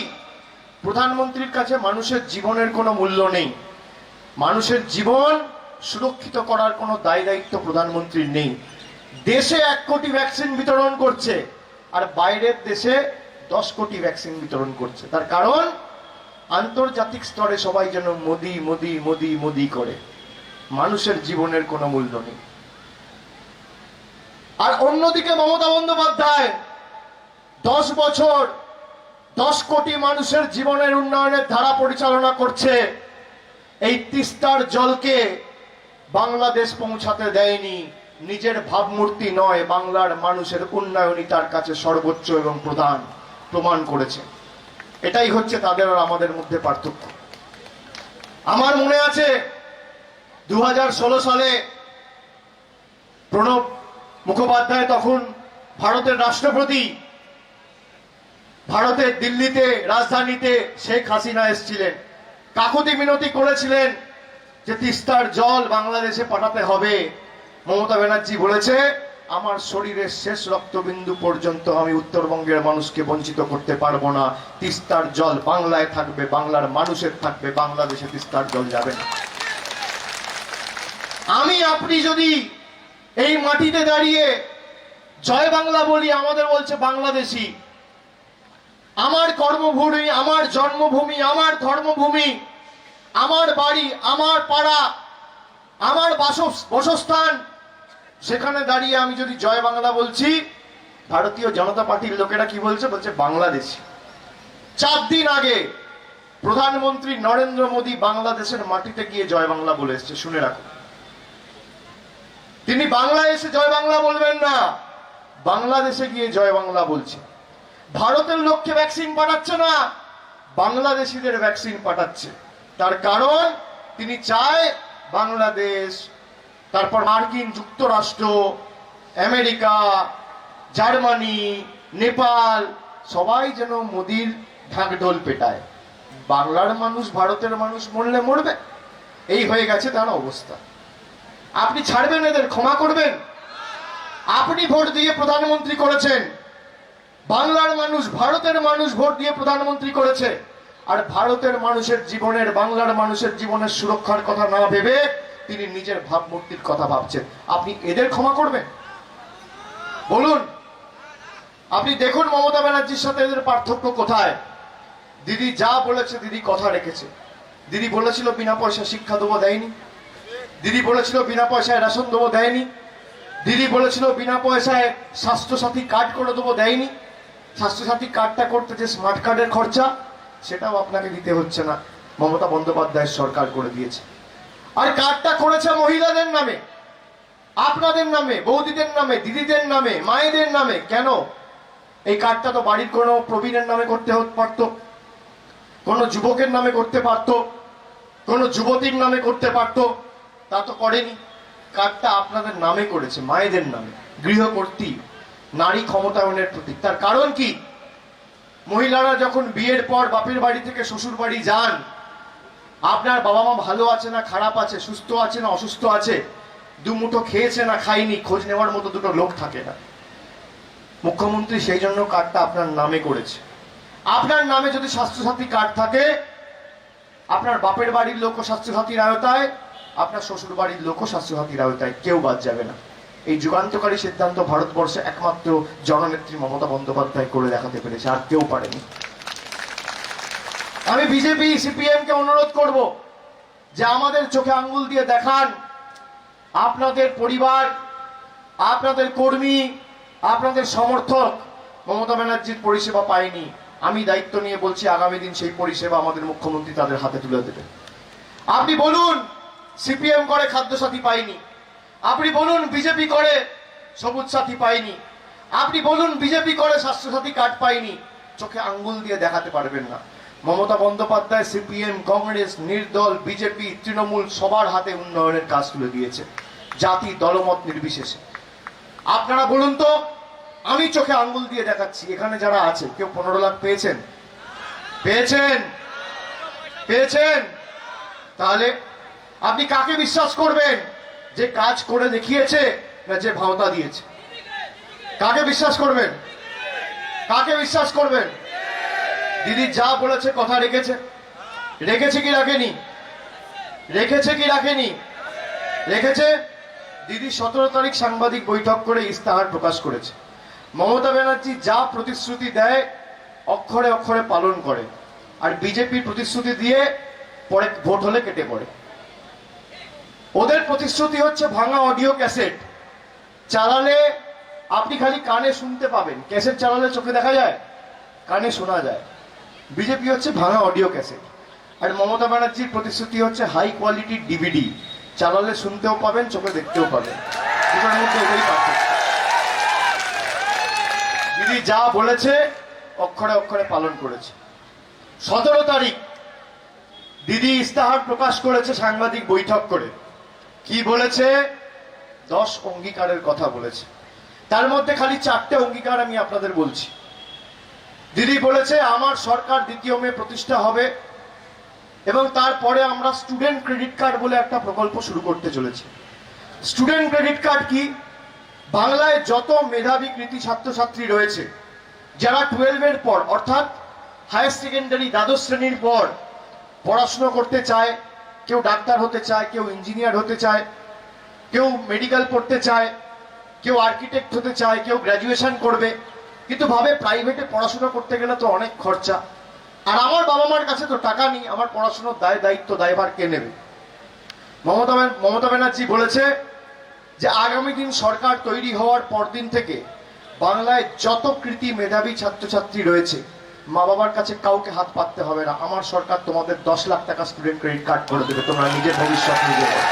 প্রধানমন্ত্রীর কাছে মানুষের জীবনের কোনো মূল্য নেই, মানুষের জীবন সুরক্ষিত করার কোনো দায় দায়িত্ব প্রধানমন্ত্রীর নেই। দেশে 1 কোটি ভ্যাকসিন বিতরণ করছে, আর বাইরের দেশে 10 কোটি ভ্যাকসিন বিতরণ করছে। তার কারণ আন্তর্জাতিক স্তরে সবাই যেন মোদি মোদি মোদি মোদি করে, মানুষের জীবনের কোনো মূল্য নেই। আর অন্যদিকে মমতা বন্দ্যোপাধ্যায় 10 বছর 10 কোটি মানুষের জীবনের উন্নয়নের ধারা পরিচালনা করছে। এই তিস্তার জলকে বাংলাদেশ পৌঁছাতে দেয়নি, নিজের ভাবমূর্তি নয়, বাংলার মানুষের উন্নয়নই তার কাছে সর্বোচ্চ এবং প্রমাণ করেছে। এটাই হচ্ছে তাদের আর আমাদের মধ্যে পার্থক্য। আমার মনে আছে 2016 সালে প্রণব মুখোপাধ্যায় তখন ভারতের রাষ্ট্রপতি, ভারতের দিল্লিতে রাজধানীতে শেখ হাসিনা এসেছিলেন, কাকুতি মিনতি করেছিলেন যে তিস্তার জল বাংলাদেশে পাঠাতে হবে। মমতা ব্যানার্জি বলেছে, আমার শরীরের শেষ রক্তবিন্দু পর্যন্ত আমি উত্তরবঙ্গের মানুষকে বঞ্চিত করতে পারবো না, তিস্তার জল বাংলায় থাকবে, বাংলার মানুষের থাকবে, বাংলাদেশে তিস্তার জল যাবে না। আমি আপনি যদি এই মাটিতে দাঁড়িয়ে জয় বাংলা বলি, আমাদের বলছে বাংলাদেশি। আমার কর্মভূমি, আমার জন্মভূমি, আমার ধর্মভূমি, আমার বাড়ি, আমার পাড়া, আমার বাসস্থান, সেখানে দাঁড়িয়ে আমি যদি জয় বাংলা বলছি, ভারতীয় জনতা পার্টির লোকেরা কি বলছে? বলছে বাংলাদেশি। 4 দিন আগে প্রধানমন্ত্রী নরেন্দ্র মোদী বাংলাদেশের মাটিতে গিয়ে জয় বাংলা বলে এসেছে, শুনে রাখুন। তিনি বাংলায় এসে জয় বাংলা বলবেন না, বাংলাদেশে গিয়ে জয় বাংলা বলছে। ভারতের লোককে ভ্যাকসিন পাঠাচ্ছে না, বাংলাদেশিদের ভ্যাকসিন পাঠাচ্ছে। তার কারণ তিনি চায় বাংলাদেশ, তারপর মার্কিন যুক্তরাষ্ট্র, আমেরিকা, জার্মানি, নেপাল সবাই যেন মোদির ঢাকঢোল পেটায়। বাংলার মানুষ, ভারতের মানুষ মরলে মরবে, এই হয়ে গেছে তার অবস্থা। আপনি ছাড়বেন এদের? ক্ষমা করবেন? আপনি ভোট দিয়ে প্রধানমন্ত্রী করেছেন, বাংলার মানুষ, ভারতের মানুষ ভোট দিয়ে প্রধানমন্ত্রী করেছে, আর ভারতের মানুষের জীবনের, বাংলার মানুষের জীবনের সুরক্ষার কথা না ভেবে তিনি নিজের ভাবমূর্তির কথা ভাবছেন। আপনি এদের ক্ষমা করবেন? বলুন। আপনি দেখুন মমতা ব্যানার্জির সাথে এদের পার্থক্য কোথায়। দিদি যা বলেছে, দিদি কথা রেখেছে। দিদি বলেছিল বিনা পয়সা শিক্ষা দেবো, দেয়নি। দিদি বলেছিল বিনা পয়সায় রেশন দেবো, দেয়নি। দিদি বলেছিল বিনা পয়সায় স্বাস্থ্যসাথী কার্ড করে দেবো, দেয়নি। স্বাস্থ্যসাথী কার্ডটা করতে যে স্মার্ট কার্ডের খরচা, সেটাও আপনাকে দিতে হচ্ছে না, মমতা বন্দ্যোপাধ্যায়ের সরকার করে দিয়েছে। আর কার্ডটা করেছে মহিলাদের নামে, আপনাদের নামে, বৌদিদের নামে, দিদিদের নামে, মায়েদের নামে। কেন? এই কার্ডটা তো বাড়ির কোনো প্রবীণের নামে করতে পারতো, কোনো যুবকের নামে করতে পারতো, কোনো যুবতীর নামে করতে পারতো, তা তো করেনি। কার্ডটা আপনাদের নামে করেছে, মায়েদের নামে, গৃহকর্ত্রী, নারী ক্ষমতায়নের প্রতীক। তার কারণ কি? মহিলারা যখন বিয়ের পর বাপের বাড়ি থেকে শ্বশুর বাড়ি যান, আপনার বাবা মা ভালো আছে না খারাপ আছে, সুস্থ আছে না অসুস্থ আছে, দুমুঠো খেয়েছে না খায়নি, খোঁজ নেওয়ার মতো দুটো লোক থাকে না। মুখ্যমন্ত্রী সেই জন্য কার্ডটা আপনার নামে করেছে। আপনার নামে যদি স্বাস্থ্যসাথী কার্ড থাকে, আপনার বাপের বাড়ির লোকও স্বাস্থ্যসাথীর আওতায়, আপনার শ্বশুর বাড়ির লোকও স্বাস্থ্যসাথীর আওতায়, কেউ বাদ যাবে না। এই যুগান্তকারী সিদ্ধান্ত ভারতবর্ষে একমাত্র জননেত্রী মমতা বন্দ্যোপাধ্যায় করে দেখাতে পেরেছে, আর কেউ পারেনি। আমি বিজেপি সিপিএম কে অনুরোধ করব যে আমাদের চোখে আঙ্গুল দিয়ে দেখান আপনাদের পরিবার, আপনাদের কর্মী, আপনাদের সমর্থক মমতা ব্যানার্জির পরিষেবা পায়নি। আমি দায়িত্ব নিয়ে বলছি, আগামী দিন সেই পরিষেবা আমাদের মুখ্যমন্ত্রী তাদের হাতে তুলে দেবে। আপনি বলুন সিপিএম করে খাদ্য সাথী পাইনি, আপনি বলুন বিজেপি করে সবুজ সাথী পাইনি, আপনি বলুন বিজেপি করে স্বাস্থ্যসাথী কার্ড পাইনি, চোখে আঙ্গুল দিয়ে দেখাতে পারবেন না। মমতা বন্দ্যোপাধ্যায় সিপিএম, কংগ্রেস, নির্দল, বিজেপি, তৃণমূল সবার হাতে উন্নয়নের কাজ তুলে দিয়েছে, জাতি দলমত নির্বিশেষে। আপনারা বলুন তো, আমি চোখে আঙ্গুল দিয়ে দেখাচ্ছি, এখানে যারা আছে কেউ 15 লাখ পেয়েছেন? পেয়েছেন? পেয়েছেন? তাহলে আপনি কাকে বিশ্বাস করবেন, যে কাজ করে দেখিয়েছে না যে ভাওতা দিয়েছে? কাকে বিশ্বাস করবেন? কাকে বিশ্বাস করবেন? দিদি যা বলেছে কথা রেখেছে? রেখেছে কি রাখেনি? রেখেছে কি রাখেনি? রেখেছে। দিদি 17 তারিখ সাংবাদিক বৈঠক করে ইস্তাহার প্রকাশ করেছে। মমতা ব্যানার্জি যা প্রতিশ্রুতি দেয় অক্ষরে অক্ষরে পালন করে, আর বিজেপির প্রতিশ্রুতি দিয়ে পরে ভোট হলে কেটে পড়ে। ওদের প্রতিশ্রুতি হচ্ছে ভাঙা অডিও ক্যাসেট, চালালে আপনি খালি কানে শুনতে পাবেন, ক্যাসেট চালালে চোখে দেখা যায়, কানে শোনা যায়। বিজেপি হচ্ছে ভাঙা অডিও ক্যাসেট, আর মমতা ব্যানার্জির প্রতিশ্রুতি হচ্ছে হাই কোয়ালিটির ডিভিডি, চালালে শুনতেও পাবেন, চোখে দেখতেও পাবেন। দুটোর মধ্যে এটাই পার্থক্য। দিদি যা বলেছে অক্ষরে অক্ষরে পালন করেছে। 17 তারিখ দিদি ইস্তাহার প্রকাশ করেছে সাংবাদিক বৈঠক করে। কি বলেছে? 10 অঙ্গীকারের কথা বলেছে। তার মধ্যে খালি 4টে অঙ্গীকার আমি আপনাদের বলছি। দিদি বলেছে আমার সরকার 2 মে প্রতিষ্ঠা হবে, এবং তারপরে আমরা স্টুডেন্ট ক্রেডিট কার্ড বলে একটা প্রকল্প শুরু করতে চলেছি। স্টুডেন্ট ক্রেডিট কার্ড কি? বাংলায় যত মেধাবী কৃতি ছাত্রছাত্রী রয়েছে, যারা 12-এর পর অর্থাৎ হায়ার সেকেন্ডারি দ্বাদশ শ্রেণীর পর পড়াশোনা করতে চায়, কেউ ডাক্তার হতে চায়, কেউ ইঞ্জিনিয়ার হতে চায়, কেউ মেডিকেল পড়তে চায়, কেউ আর্কিটেক্ট হতে চায়, কেউ গ্র্যাজুয়েশন করবে, কিন্তু ভাবে প্রাইভেটে পড়াশোনা করতে গেলে তো অনেক খরচা, আর আমার বাবা মার কাছে তো টাকা নেই, আমার পড়াশোনার দায়িত্ব দায়ভার কে নেবে? মমতা ব্যানার্জি বলেছে যে আগামী দিন সরকার তৈরি হওয়ার পরদিন থেকে বাংলায় যত কৃতি মেধাবী ছাত্রছাত্রী রয়েছে, মা বাবার কাছে কাউকে হাত পাততে হবে না, আমার সরকার তোমাদের 10 লাখ টাকা স্টুডেন্ট ক্রেডিট কার্ড করে দেবে, তোমরা নিজের ভবিষ্যৎ নিজে করো।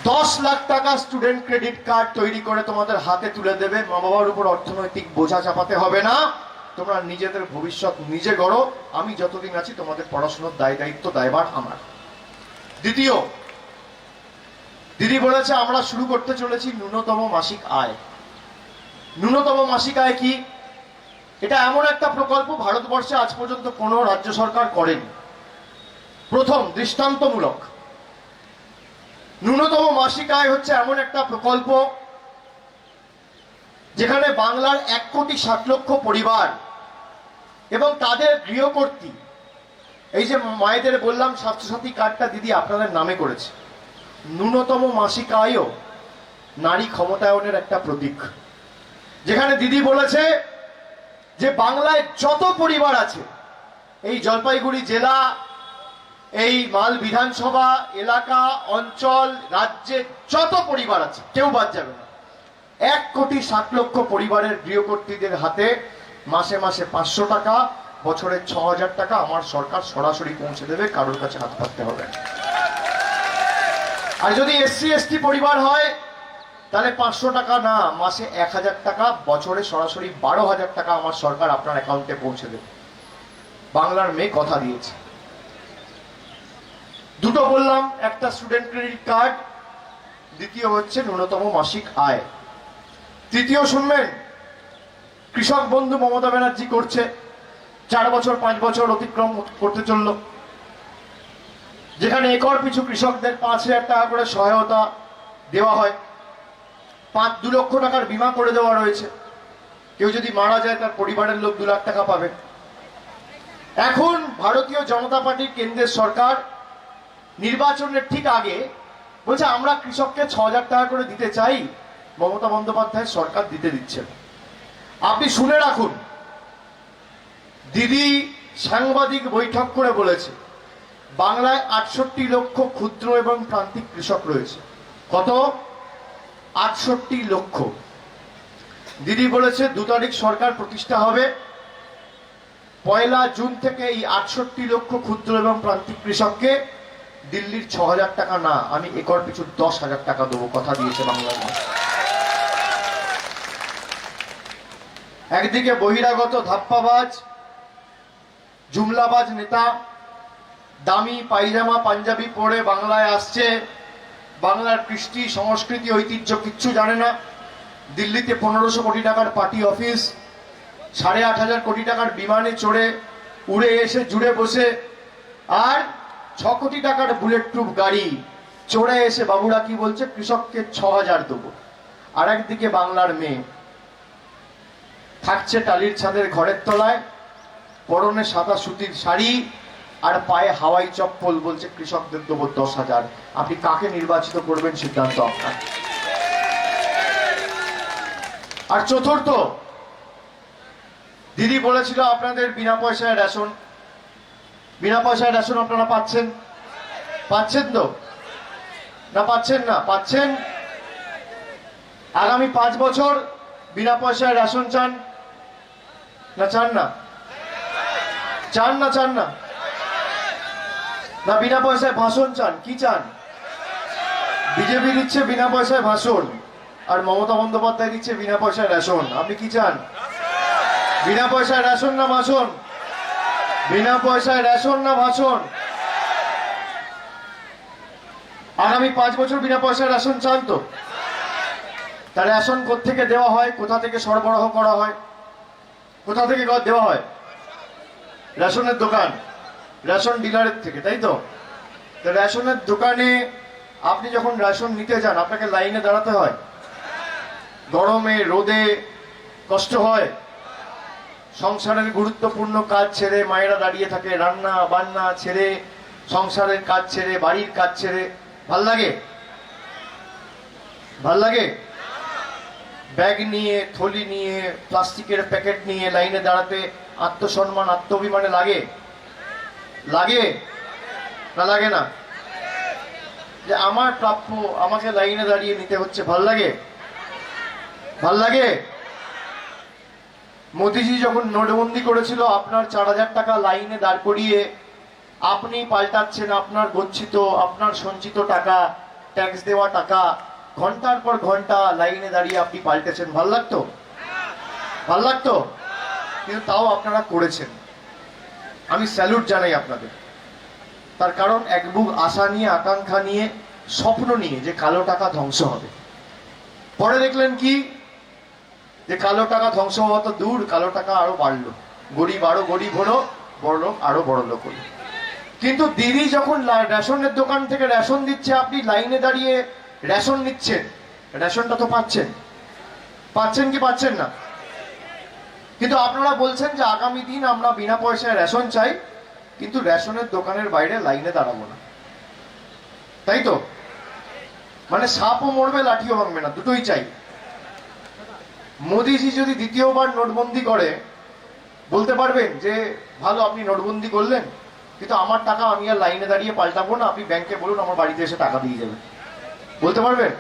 10 লাখ টাকা স্টুডেন্ট ক্রেডিট কার্ড তৈরি করে তোমাদের হাতে তুলে দেবে, মা বাবার উপর অর্থনৈতিক বোঝা চাপাতে হবে না, তোমরা নিজেদের ভবিষ্যৎ নিজে গড়ো, আমি যতদিন আছি তোমাদের পড়াশোনার দায়িত্ব দায়ভার আমার। দ্বিতীয়, দিদি বলেছে আমরা শুরু করতে চলেছি ন্যূনতম মাসিক আয়। ন্যূনতম মাসিক আয় কি? এটা এমন একটা প্রকল্প ভারতবর্ষে আজ পর্যন্ত কোনো রাজ্য সরকার করেনি, প্রথম, দৃষ্টান্তমূলক। ন্যূনতম মাসিক আয় হচ্ছে এমন একটা প্রকল্প যেখানে বাংলার 1,60,00,000 পরিবার এবং তাদের গৃহকর্ত্রী, এই যে মায়েদের বললাম স্বাস্থ্যসাথী কার্ডটা দিদি আপনাদের নামে করেছে, ন্যূনতম মাসিক আয়ও নারী ক্ষমতায়নের একটা প্রতীক। যেখানে দিদি বলেছে যে বাংলায় যত পরিবার আছে, এই জলপাইগুড়ি জেলা, এই মাল বিধানসভা এলাকা, অঞ্চল, রাজ্যে যত পরিবার আছে কেউ বাদ যাবে না। 1,60,00,000 পরিবারের গৃহকর্ত্রীদের হাতে মাসে মাসে 500 টাকা, বছরে 6,000 টাকা আমার সরকার সরাসরি পৌঁছে দেবে, কারোর কাছে হাত পাততে হবে না। আর যদি SC/ST পরিবার হয় তাহলে 500 টাকা না, মাসে 1,000 টাকা, বছরে সরাসরি 12,000 টাকা আমার সরকার আপনার অ্যাকাউন্টে পৌঁছে দেবে। বাংলার মেয়ে কথা দিয়েছে। দুটো বললাম, একটা স্টুডেন্ট ক্রেডিট কার্ড, দ্বিতীয় হচ্ছে ন্যূনতম মাসিক আয়। তৃতীয় শুনবেন, কৃষক বন্ধু মমতা ব্যানার্জি করছে, 4 বছর 5 বছর অতিক্রম করতে চলল, যেখানে একর পিছু কৃষকদের 5,000 টাকা করে সহায়তা দেওয়া হয়, 2 লক্ষ টাকার বীমা করে দেওয়া রয়েছে, কেউ যদি মারা যায় তার পরিবারের লোক 2 লাখ টাকা পাবে। এখন ভারতীয় জনতা পার্টির কেন্দ্রের সরকার নির্বাচনের ঠিক আগে বলছে আমরা কৃষককে 6,000 টাকা করে দিতে চাই, মমতা বন্দ্যোপাধ্যায় সরকার দিতে দিচ্ছে না। আপনি শুনে রাখুন, দিদি সাংবাদিক বৈঠক করে বলেছে বাংলায় 68 লক্ষ ক্ষুদ্র এবং প্রান্তিক কৃষক রয়েছে। কত? 68 লক্ষ। দিদি বলেছে 2 তারিখ সরকার প্রতিষ্ঠা হবে, 1 জুন থেকে এই 68 লক্ষ ক্ষুদ্র এবং প্রান্তিক কৃষককে দিল্লির 6,000 টাকা না, আমি একর পিছু 10,000 টাকা দেবো, কথা দিয়েছে বাংলার মানুষ। একদিকে বহিরাগত ধাপ্পাবাজ জুমলাবাজ নেতা দামি পায়জামা পাঞ্জাবি পরে বাংলায় আসছে, বাংলার কৃষ্টি সংস্কৃতি ঐতিহ্য কিচ্ছু জানে না। দিল্লিতে 1500 কোটি টাকার পার্টি অফিস, 8,500 কোটি টাকার বিমানে চড়ে উড়ে এসে জুড়ে বসে, আর 6 কোটি টাকার বুলেট প্রুফ গাড়ি চড়ে এসে বাবুরা কি বলছে, কৃষককে 6,000 দেবো। আর একদিকে বাংলার মেয়ে থাকছে টালির ছাদের ঘরের তলায়, পরনে সাদা সুতির শাড়ি আর পায়ে হাওয়াই চপ্পল, বলছে কৃষকদের দেবো 10,000। আপনি কাকে নির্বাচিত করবেন সিদ্ধান্ত আপনার। আর চতুর্থ, দিদি বলেছিল আপনাদের বিনা পয়সায় রেশন, বিনা পয়সায় রেশন আপনারা পাচ্ছেন? পাচ্ছেন তো না? পাচ্ছেন না? পাচ্ছেন। আগামী 5 বছর বিনা পয়সায় রেশন চান না? চান না? চান না? চান না? না বিনা পয়সায় ভাষণ চান? কি চান? বিজেপি দিচ্ছে বিনা পয়সায় ভাষণ, আর মমতা বন্দ্যোপাধ্যায় দিচ্ছে বিনা পয়সায় রেশন। আপনি কি চান? বিনা পয়সায় রেশন না ভাষণ? বিনা পয়সায় রেশন না ভাষণ? আগামী 5 বছর বিনা পয়সায় রেশন চান তো? তা রেশন কোথেকে দেওয়া হয়, কোথা থেকে সরবরাহ করা হয়, কোথা থেকে দেওয়া হয়? রেশনের দোকান, রেশন ডিলারের থেকে, তাই তো? রেশনের দোকানে আপনি যখন রেশন নিতে যান আপনাকে লাইনে দাঁড়াতে হয়, গরমে রোদে কষ্ট হয়, সংসারের গুরুত্বপূর্ণ কাজ ছেড়ে মায়েরা দাঁড়িয়ে থাকে, রান্না বান্না ছেড়ে, সংসারের কাজ ছেড়ে, বাড়ির কাজ ছেড়ে। ভাল লাগে? ভাল লাগে? ব্যাগ নিয়ে, থলি নিয়ে, প্লাস্টিকের প্যাকেট নিয়ে লাইনে দাঁড়াতে আত্মসম্মান আত্মাভিমানে লাগে? লাগে না? লাগে না? যে আমার প্রাপ্য আমাকে লাইনে দাঁড়িয়ে নিতে হচ্ছে, ভাল লাগে? ভাল লাগে? মোদিজি যখন নোটবন্দি করেছিল আপনার 4,000 টাকা লাইনে দাঁড় করিয়ে আপনি পাল্টাচ্ছেন আপনার গচ্ছিত, আপনার সঞ্চিত টাকা, ট্যাক্স দেওয়া টাকা, ঘন্টার পর ঘন্টা লাইনে দাঁড়িয়ে আপনি পাল্টেছেন, ভাল লাগতো? ভাল লাগতো? কিন্তু তাও আপনারা করেছেন, আমি স্যালুট জানাই আপনাদের। তার কারণ এক বুক আশা নিয়ে, আকাঙ্ক্ষা নিয়ে, স্বপ্ন নিয়ে যে কালো টাকা ধ্বংস হবে। পরে দেখলেন কি, যে কালো টাকা ধ্বংস হওয়া তো দূর, কালো টাকা আরো বাড়লো, গরিব আরো গরিব হলো, বড় লোক আরো বড় লোক হলো। কিন্তু দিদি যখন রেশনের দোকান থেকে রেশন দিচ্ছে, আপনি লাইনে দাঁড়িয়ে রেশন নিচ্ছেন, রেশনটা তো পাচ্ছেন? পাচ্ছেন কি পাচ্ছেন না? কিন্তু আপনারা বলছেন যে আগামী দিন আমরা বিনা পয়সায় রেশন চাই, কিন্তু রেশনের দোকানের বাইরে লাইনে দাঁড়াবো না, তাই তো? মানে সাপও মরবে লাঠিও ভাঙবে না, দুটোই চাই। মোদিজি যদি দ্বিতীয়বার নোটবন্দি করে, বলতে পারবেন যে ভালো আপনি নোটবন্দি করলেন, কিন্তু আমার টাকা আমি আর লাইনে দাঁড়িয়ে পাল্টাবো না, আপনি ব্যাংকে বলুন আমার বাড়িতে এসে টাকা দিয়ে যাবে? বলতে পারবেন?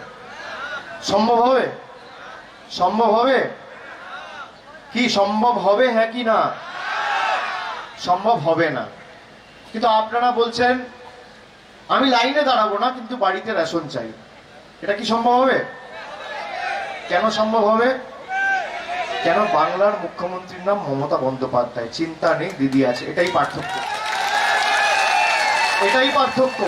সম্ভব হবে? সম্ভব হবে কি? সম্ভব হবে? হ্যাঁ কি না? সম্ভব হবে না। কিন্তু আপনারা বলছেন আমি লাইনে দাঁড়াবো না, কিন্তু বাড়িতে রেশন চাই। এটা কি সম্ভব হবে? কেন সম্ভব হবে? কেন? বাংলার মুখ্যমন্ত্রীর নাম মমতা বন্দ্যোপাধ্যায়, চিন্তা নেই, দিদি আছে, এটাই পার্থক্য। এটাই পার্থক্য।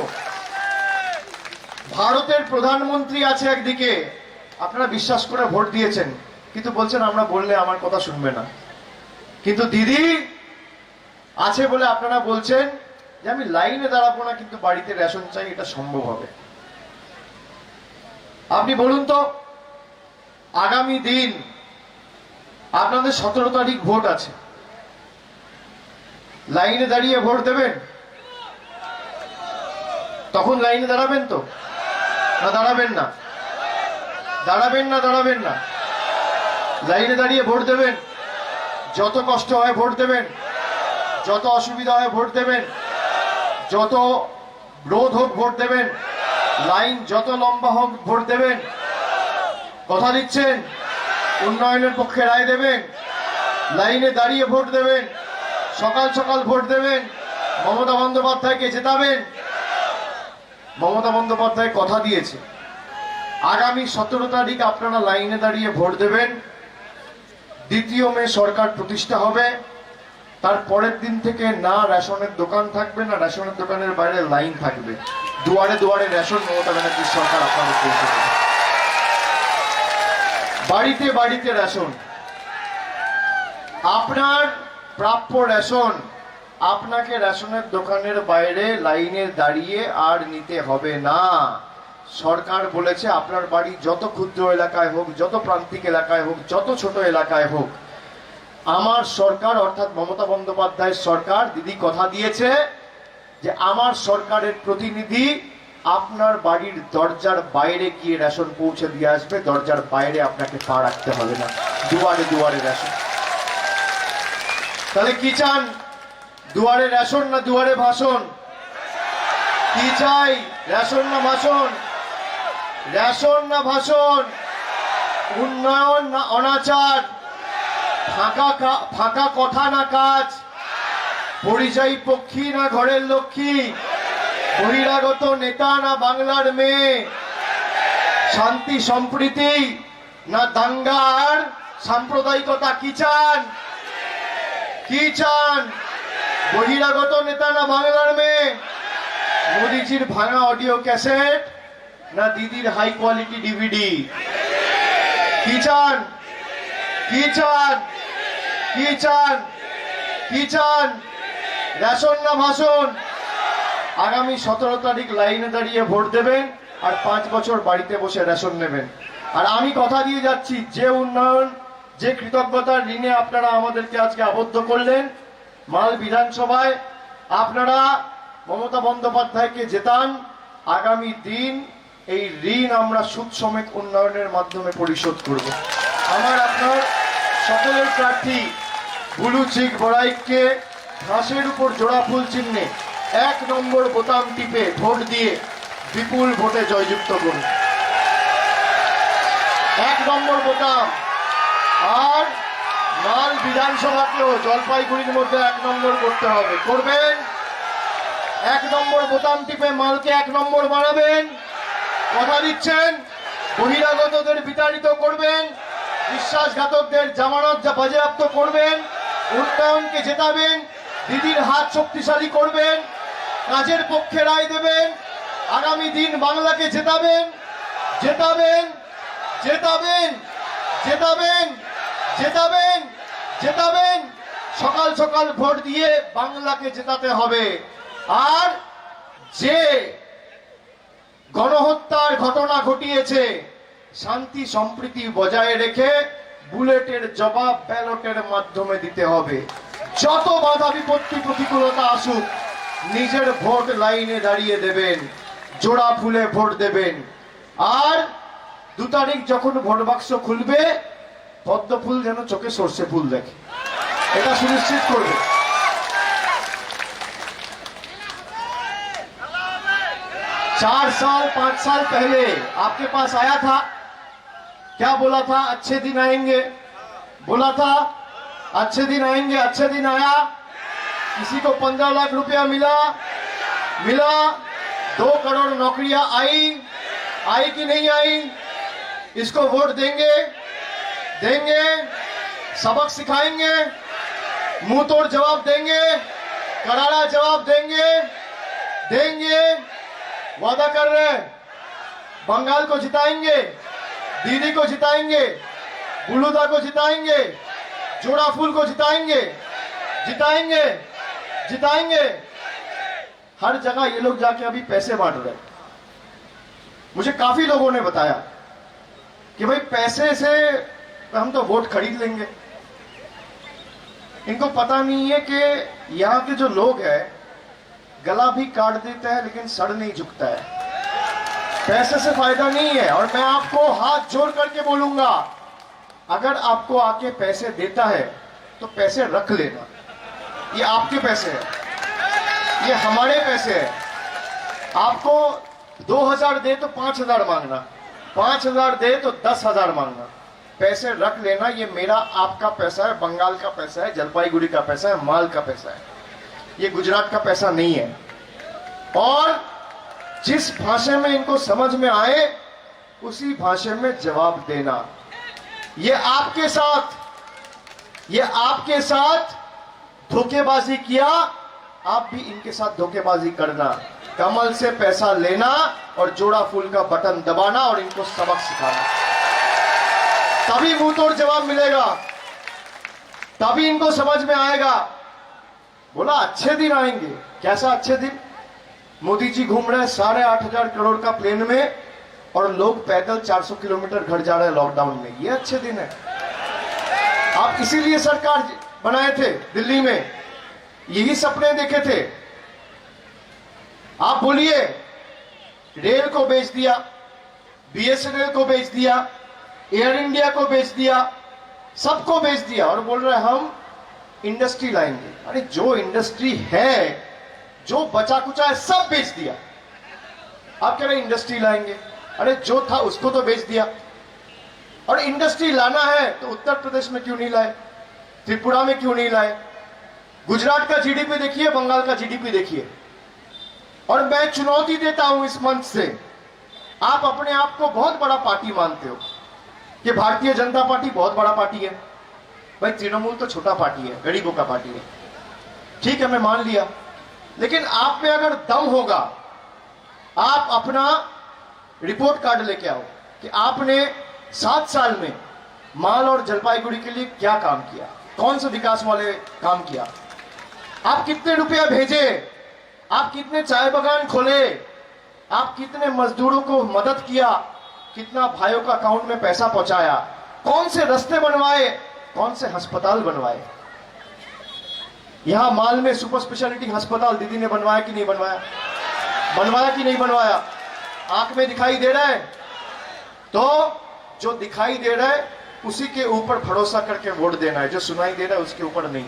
ভারতের প্রধানমন্ত্রী আছে একদিকে, আপনারা বিশ্বাস করে ভোট দিয়েছেন, কিন্তু বলছেন আমরা বললে আমার কথা শুনবে না। কিন্তু দিদি আছে বলে আপনারা বলছেন যে আমি লাইনে দাঁড়াবো না, কিন্তু বাড়িতে রেশন চাই, এটা সম্ভব হবে। আপনি বলুন তো, আগামী দিন আপনাদের 17 তারিখ ভোট আছে, লাইনে দাঁড়িয়ে ভোট দেবেন? তখন লাইনে দাঁড়াবেন তো, না দাঁড়াবেন না? দাঁড়াবেন না? দাঁড়াবেন না? লাইনে দাঁড়িয়ে ভোট দেবেন, যত কষ্ট হয় ভোট দেবেন, যত অসুবিধা হয় ভোট দেবেন, যত রোধ হোক ভোট দেবেন, লাইন যত লম্বা হোক ভোট দেবেন। কথা দিচ্ছেন? উন্নয়নের পক্ষে রায় দেবেন, লাইনে দাঁড়িয়ে ভোট দেবেন, সকাল সকাল ভোট দেবেন, মমতা বন্দ্যোপাধ্যায়কে জেতাবেন। মমতা বন্দ্যোপাধ্যায় কথা দিয়েছে আগামী 17 তারিখ আপনারা লাইনে দাঁড়িয়ে ভোট দেবেন। 2 মে সরকার প্রতিষ্ঠা হবে, তার পরের দিন থেকে না রেশনের দোকান থাকবে, না রেশনের দোকানের বাইরে লাইন থাকবে। দুয়ারে দুয়ারে রেশন মমতা ব্যানার্জির সরকার আপনাদের পৌঁছে দেবে। বাড়িতে বাড়িতে রেশন, আপনার প্রাপ্য রেশন আপনাকে রেশনের দোকানের বাইরে লাইনে দাঁড়িয়ে আর নিতে হবে না। সরকার বলেছে আপনার বাড়ি যত ক্ষুদ্র এলাকায় হোক, যত প্রান্তিক এলাকায় হোক, যত ছোট এলাকায় হোক, আমার সরকার অর্থাৎ মমতা বন্দ্যোপাধ্যায়ের সরকার, দিদি কথা দিয়েছে যে আমার সরকারের প্রতিনিধি আপনার বাড়ির দরজার বাইরে গিয়ে রেশন পৌঁছে দিয়ে আসবে। দরজার বাইরে আপনাকে পা রাখতে হবে না, দুয়ারে দুয়ারে রেশন। তাহলে কি চান? দুয়ারে রেশন না দুয়ারে ভাষণ? কি চাই? রেশন না ভাষণ? রেশন না ভাষণ? উন্নয়ন না অনাচার? ফাঁকা কথা না কাজ? পরিযায়ী পক্ষী না ঘরের লক্ষ্মী? বহিরাগত নেতা না বাংলার মেয়ে? শান্তি সম্প্রীতি না দাঙ্গা আর সাম্প্রদায়িকতা? কি চান? কি চান? বহিরাগত নেতা না বাংলার মেয়ে? মোদিজির ভাঙা অডিও ক্যাসেট না দিদির হাই কোয়ালিটি ডিভিডি? কি চান? কি চান? কি চান? কি চান? রেশন না ভাষণ? আগামী 17 তারিখ লাইনে দাঁড়িয়ে ভোট দেবেন আর 5 বছর বাড়িতে বসে রেশন নেবেন। আর আমি কথা দিয়ে যাচ্ছি, যে উন্নয়ন, যে কৃতজ্ঞতার ঋণে আপনারা আমাদেরকে আজকে আবদ্ধ করলেন, মাল বিধানসভায় আপনারা মমতা বন্দ্যোপাধ্যায়কে জেতান, আগামী দিন এই ঋণ আমরা সুদ সমেত উন্নয়নের মাধ্যমে পরিশোধ করব। আমার আপনার সকলের প্রার্থী বুলু চিক বড়াইককে ঘাসের উপর জোড়া ফুল চিহ্নে 1 নম্বর বোতাম টিপে ভোট দিয়ে বিপুল ভোটে জয়যুক্ত করুন। 1 নম্বর বোতাম। আর মাল বিধানসভাকেও জলপাইগুড়ির মধ্যে 1 নম্বর করতে হবে। করবেন? 1 নম্বর বোতাম টিপে মালকে 1 নম্বর বানাবেন। কথা দিচ্ছেন? বহিরাগতদের বিতাড়িত করবেন, বিশ্বাসঘাতকদের জামানত বাজেয়াপ্ত করবেন, উন্নয়নকে জেতাবেন, দিদির হাত শক্তিশালী করবেন, কাজের পক্ষে রায় দেবেন, আগামী দিন বাংলাকে জেতাবেন, জেতাবেন, জেতাবেন, জেতাবেন, জেতাবেন, জেতাবেন। সকাল সকাল ভোট দিয়ে বাংলাকে জেতাতে হবে। আর যে গণহত্যার ঘটনা ঘটিয়েছে, শান্তি সম্প্রীতি বজায় রেখে বুলেটের জবাব ব্যালটের মাধ্যমে দিতে হবে। যত বাধা বিপত্তি প্রতিকূলতা আসুক, নিজের ভোট লাইনে দাঁড়িয়ে দেবেন, জোড়া ফুলে ভোট দেবেন। আর 2 তারিখ যখন ভোট বাক্স খুলবে, পদ্ম ফুল যেন চোখে সর্ষে ফুল দেখে, এটা সুনিশ্চিত করবে। चार साल 5 साल पहले आपके पास आया था, क्या बोला था? अच्छे दिन आएंगे, बोला था अच्छे दिन आएंगे, अच्छे दिन आया? किसी को 15 लाख रुपया मिला? मिला? 2 करोड़ नौकरियां आई? आई कि नहीं आई? इसको वोट देंगे? देंगे? सबक सिखाएंगे? मुंह तोड़ जवाब देंगे? करारा जवाब देंगे? देंगे, वादा कर रहे हैं। बंगाल को जिताएंगे, दीदी को जिताएंगे, बुलुदा को जिताएंगे, जोड़ा फूल को जिताएंगे, जिताएंगे, जिताएंगे। हर जगह ये लोग जाके अभी पैसे बांट रहे हैं। मुझे काफी लोगों ने बताया कि भाई पैसे से हम तो वोट खरीद लेंगे। इनको पता नहीं है कि यहां के जो लोग हैं गला भी काट देता है लेकिन सर नहीं झुकता है। पैसे से फायदा नहीं है। और मैं आपको हाथ जोड़ करके बोलूंगा, अगर आपको आके पैसे देता है तो पैसे रख लेना। ये आपके पैसे हैं, ये हमारे पैसे हैं। आपको 2000 दे तो 5000 मांगना, 5000 दे तो 10,000 मांगना। पैसे रख लेना। ये मेरा आपका पैसा है, बंगाल का पैसा है, जलपाईगुड़ी का पैसा है, माल का पैसा है। ये गुजरात का पैसा नहीं है। और जिस भाषा में इनको समझ में आए उसी भाषा में जवाब देना। ये आपके साथ धोखेबाजी किया, आप भी इनके साथ धोखेबाजी करना। कमल से पैसा लेना और जोड़ा फूल का बटन दबाना और इनको सबक सिखाना। तभी मुंह तोड़ जवाब मिलेगा, तभी इनको समझ में आएगा। बोला अच्छे दिन आएंगे। कैसा अच्छे दिन? मोदी जी घूम रहे हैं 8,500 करोड़ का प्लेन में और लोग पैदल 400 किलोमीटर घर जा रहे हैं लॉकडाउन में। ये अच्छे दिन है। आप इसीलिए सरकार बनाए थे दिल्ली में, यही सपने देखे थे। आप बोलिए, रेल को बेच दिया, बीएसएनएल को बेच दिया, एयर इंडिया को बेच दिया, सबको बेच दिया और बोल रहे हम इंडस्ट्री लाएंगे। अरे जो इंडस्ट्री है, जो बचा कुचा है, सब बेच दिया। आप कह रहे इंडस्ट्री लाएंगे? अरे जो था उसको तो बेच दिया। और इंडस्ट्री लाना है तो उत्तर प्रदेश में क्यों नहीं लाए, त्रिपुरा में क्यों नहीं लाए? गुजरात का जीडीपी देखिए, बंगाल का जीडीपी देखिए। और मैं चुनौती देता हूं इस मंच से, आप अपने आप को बहुत बड़ा पार्टी मानते हो कि भारतीय जनता पार्टी बहुत बड़ा पार्टी है। भाई तृणमूल तो छोटा पार्टी है, गरीबों का पार्टी है। ठीक है, मैं मान लिया। लेकिन आप में अगर दम होगा, आप अपना रिपोर्ट कार्ड लेके आओ कि आपने 7 साल में माल और जलपाईगुड़ी के लिए क्या काम किया, कौन से विकास वाले काम किया, आप कितने रुपया भेजे, आप कितने चाय बागान खोले, आप कितने मजदूरों को मदद किया, कितना भाइयों का अकाउंट में पैसा पहुंचाया, कौन से रास्ते बनवाए, कौन से अस्पताल बनवाए। यहां माल में सुपर स्पेशलिटी अस्पताल दीदी ने बनवाया कि नहीं बनवाया? बनवाया कि नहीं बनवाया? आंख में दिखाई दे रहा है तो जो दिखाई दे रहा है उसी के ऊपर भरोसा करके वोट देना है, जो सुनाई दे रहा है उसके ऊपर नहीं।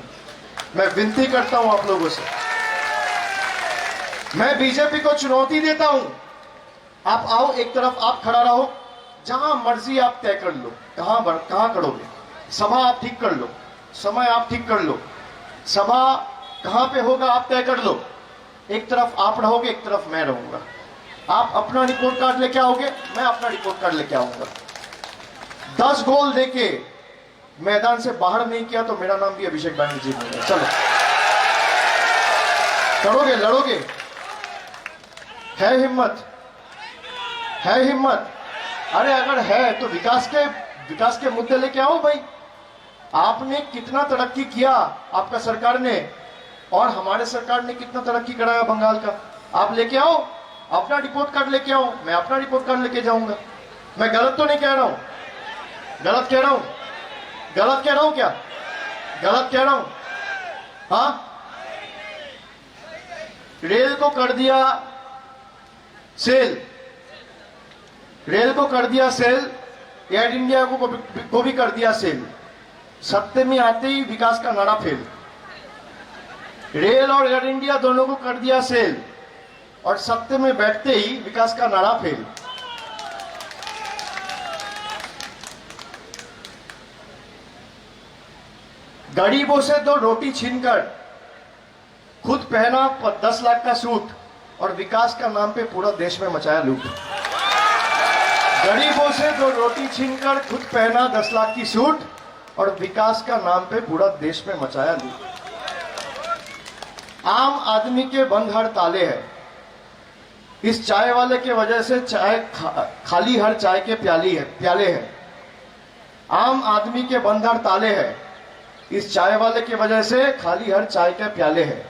मैं विनती करता हूं आप लोगों से, मैं बीजेपी को चुनौती देता हूं, आप आओ, एक तरफ आप खड़ा रहो, जहां मर्जी आप तय कर लो। कहां करोगे? सभा आप ठीक कर लो, समय आप ठीक कर लो, सभा कहां पे होगा आप तय कर लो। एक तरफ आप रहोगे, एक तरफ मैं रहूंगा। आप अपना रिपोर्ट कार्ड लेके आओगे, मैं अपना रिपोर्ट कार्ड लेके आऊंगा। 10 गोल देके मैदान से बाहर नहीं किया तो मेरा नाम भी अभिषेक बैनर्जी नहीं है। चलो, करोगे, लड़ोगे? है हिम्मत? है हिम्मत? अरे अगर है तो विकास के मुद्दे लेके आओ भाई। आपने कितना तरक्की किया, आपका सरकार ने, और हमारे सरकार ने कितना तरक्की कराया बंगाल का। आप लेके आओ, अपना रिपोर्ट कार्ड लेके आओ, मैं अपना रिपोर्ट कार्ड लेके जाऊंगा। मैं गलत तो नहीं कह रहा हूं? गलत कह रहा हूं? गलत कह रहा हूं क्या? गलत कह रहा हूं? हाँ, रेल को कर दिया सेल, रेल को कर दिया सेल, एयर इंडिया को भी कर दिया सेल। सत्ते में आते ही विकास का नारा फेल। रेल और एयर इंडिया दोनों को कर दिया सेल और सत्ते में बैठते ही विकास का नारा फेल। गरीबों से 2 रोटी छीनकर खुद पहना 10 लाख का सूट और विकास का नाम पे पूरा देश में मचाया लूट। गरीबों से 2 रोटी छीनकर खुद पहना 10 लाख की सूट और विकास का नाम पे पूरा देश में मचाया लूट। आम आदमी के बंद हड़ताले हैं, इस चाय वाले के वजह से चाय खाली हर चाय के प्याले हैं। आम आदमी के बंद हर ताले हैं। इस चाय वाले की वजह से खाली हर चाय के प्याले हैं।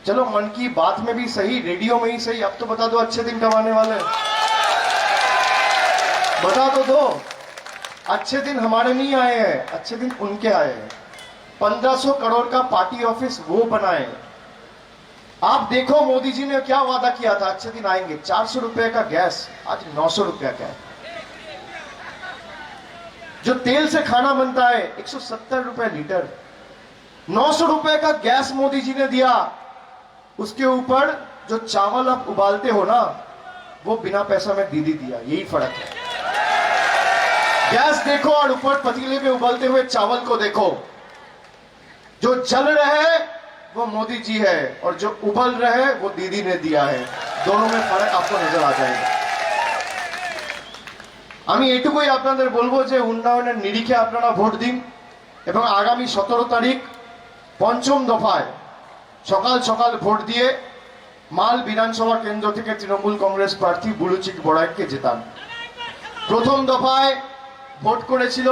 चलो मन की बात में भी सही, रेडियो में ही सही, अब तो बता दो अच्छे दिन कमाने वाले, बता तो दो। अच्छे दिन हमारे नहीं आए हैं, अच्छे दिन उनके आए हैं। 1500 करोड़ का पार्टी ऑफिस वो बनाए। आप देखो मोदी जी ने क्या वादा किया था, अच्छे दिन आएंगे। 400 रुपए का गैस आज 900 रुपए का है। जो तेल से खाना बनता है 170 रुपए लीटर, 900 रुपए का गैस मोदी जी ने दिया। उसके ऊपर जो चावल आप उबालते हो ना, वो बिना पैसा में दीदी दिया। यही फर्क है। गैस देखो और ऊपर पतीले में उबलते हुए चावल को देखो। जो जल रहे वो मोदी जी है और जो उबल रहे वो दीदी ने दिया है। दोनों में फर्क आपको नजर आ जाएगा। আমি এটুকুই আপনাদের বলবো যে উন্নয়নের নিরিখে আপনারা ভোট দিন এবং আগামী 17 তারিখ পঞ্চম দফায় সকাল সকাল ভোট দিয়ে মাল বিধানসভা কেন্দ্র থেকে তৃণমূল কংগ্রেস প্রার্থী বুলুচিক বড়াইকে জেতান। প্রথম দফায় ভোট করেছিল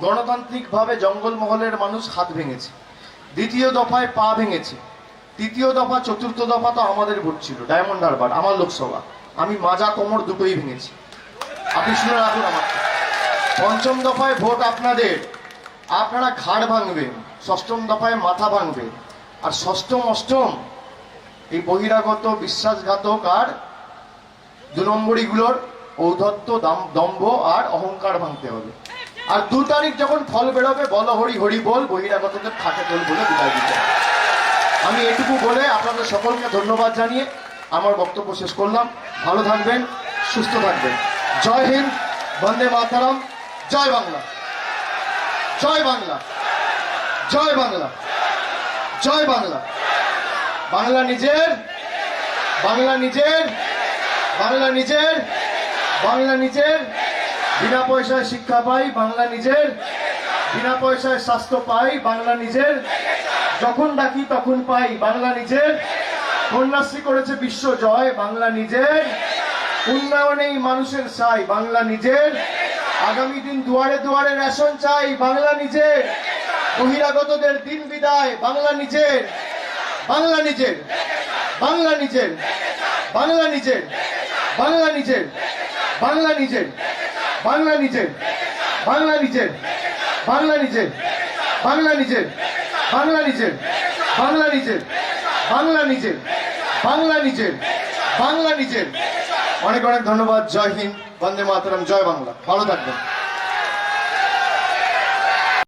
গণতান্ত্রিকভাবে জঙ্গলমহলের মানুষ হাত ভেঙেছে। দ্বিতীয় দফায় পা ভেঙেছে। তৃতীয় দফা চতুর্থ দফা তো আমাদের ভোট ছিল, ডায়মন্ড হারবার আমার লোকসভা। আমি মাজা কোমর দুটোই ভেঙেছি। আপনি শুনে রাখুন আমাকে। পঞ্চম দফায় ভোট আপনাদের, আপনারা ঘাড় ভাঙবেন। ষষ্ঠম দফায় মাথা ভাঙবেন। আর ষষ্ঠম অষ্টম এই বহিরাগত বিশ্বাসঘাতক আর 2 নম্বরীগুলোর ঔদ্ধত্য দম্ভ আর অহংকার ভাঙতে হবে। আর 2 তারিখ যখন ফল বেরোবে বল হরি হরি বল, বহিরাগতদের খাটে তোল বলে বিদায় দিতে হবে। আমি এটুকু বলে আপনাদের সকলকে ধন্যবাদ জানিয়ে আমার বক্তব্য শেষ করলাম। ভালো থাকবেন, সুস্থ থাকবেন। জয় হিন্দ, বন্দে মাতরম, জয় বাংলা, জয় বাংলা, জয় বাংলা, জয় বাংলা। বাংলা নিজের, বাংলা নিজের, বাংলা নিজের, বাংলা নিজের। বিনা পয়সায় শিক্ষা পাই, বাংলা নিজের। বিনা পয়সায় স্বাস্থ্য পাই, বাংলা নিজের। যখন ডাকি তখন পাই, বাংলা নিজের। কন্যাশ্রী করেছে বিশ্ব জয়, বাংলা নিজের। উন্নয়নেই মানুষের চাই, বাংলা নিজের। আগামী দিন দুয়ারে দুয়ারে রেশন চাই, বাংলা নিজের। বহিরাগতদের দিন বিদায়, বাংলা নিজের, বাংলা নিজের, বাংলা নিজের, বাংলা নিজের, বাংলা নিজের, বাংলা নিজের, বাংলা নিজের, বাংলা নিজের, বাংলা নিজের, বাংলা নিজের, বাংলা নিজের, বাংলা নিজের, বাংলা নিজের, বাংলা নিজের, বাংলা নিজের। অনেক অনেক ধন্যবাদ। জয় হিন্দ, বন্দে মাতরম, জয় বাংলা। ভালো থাকবেন।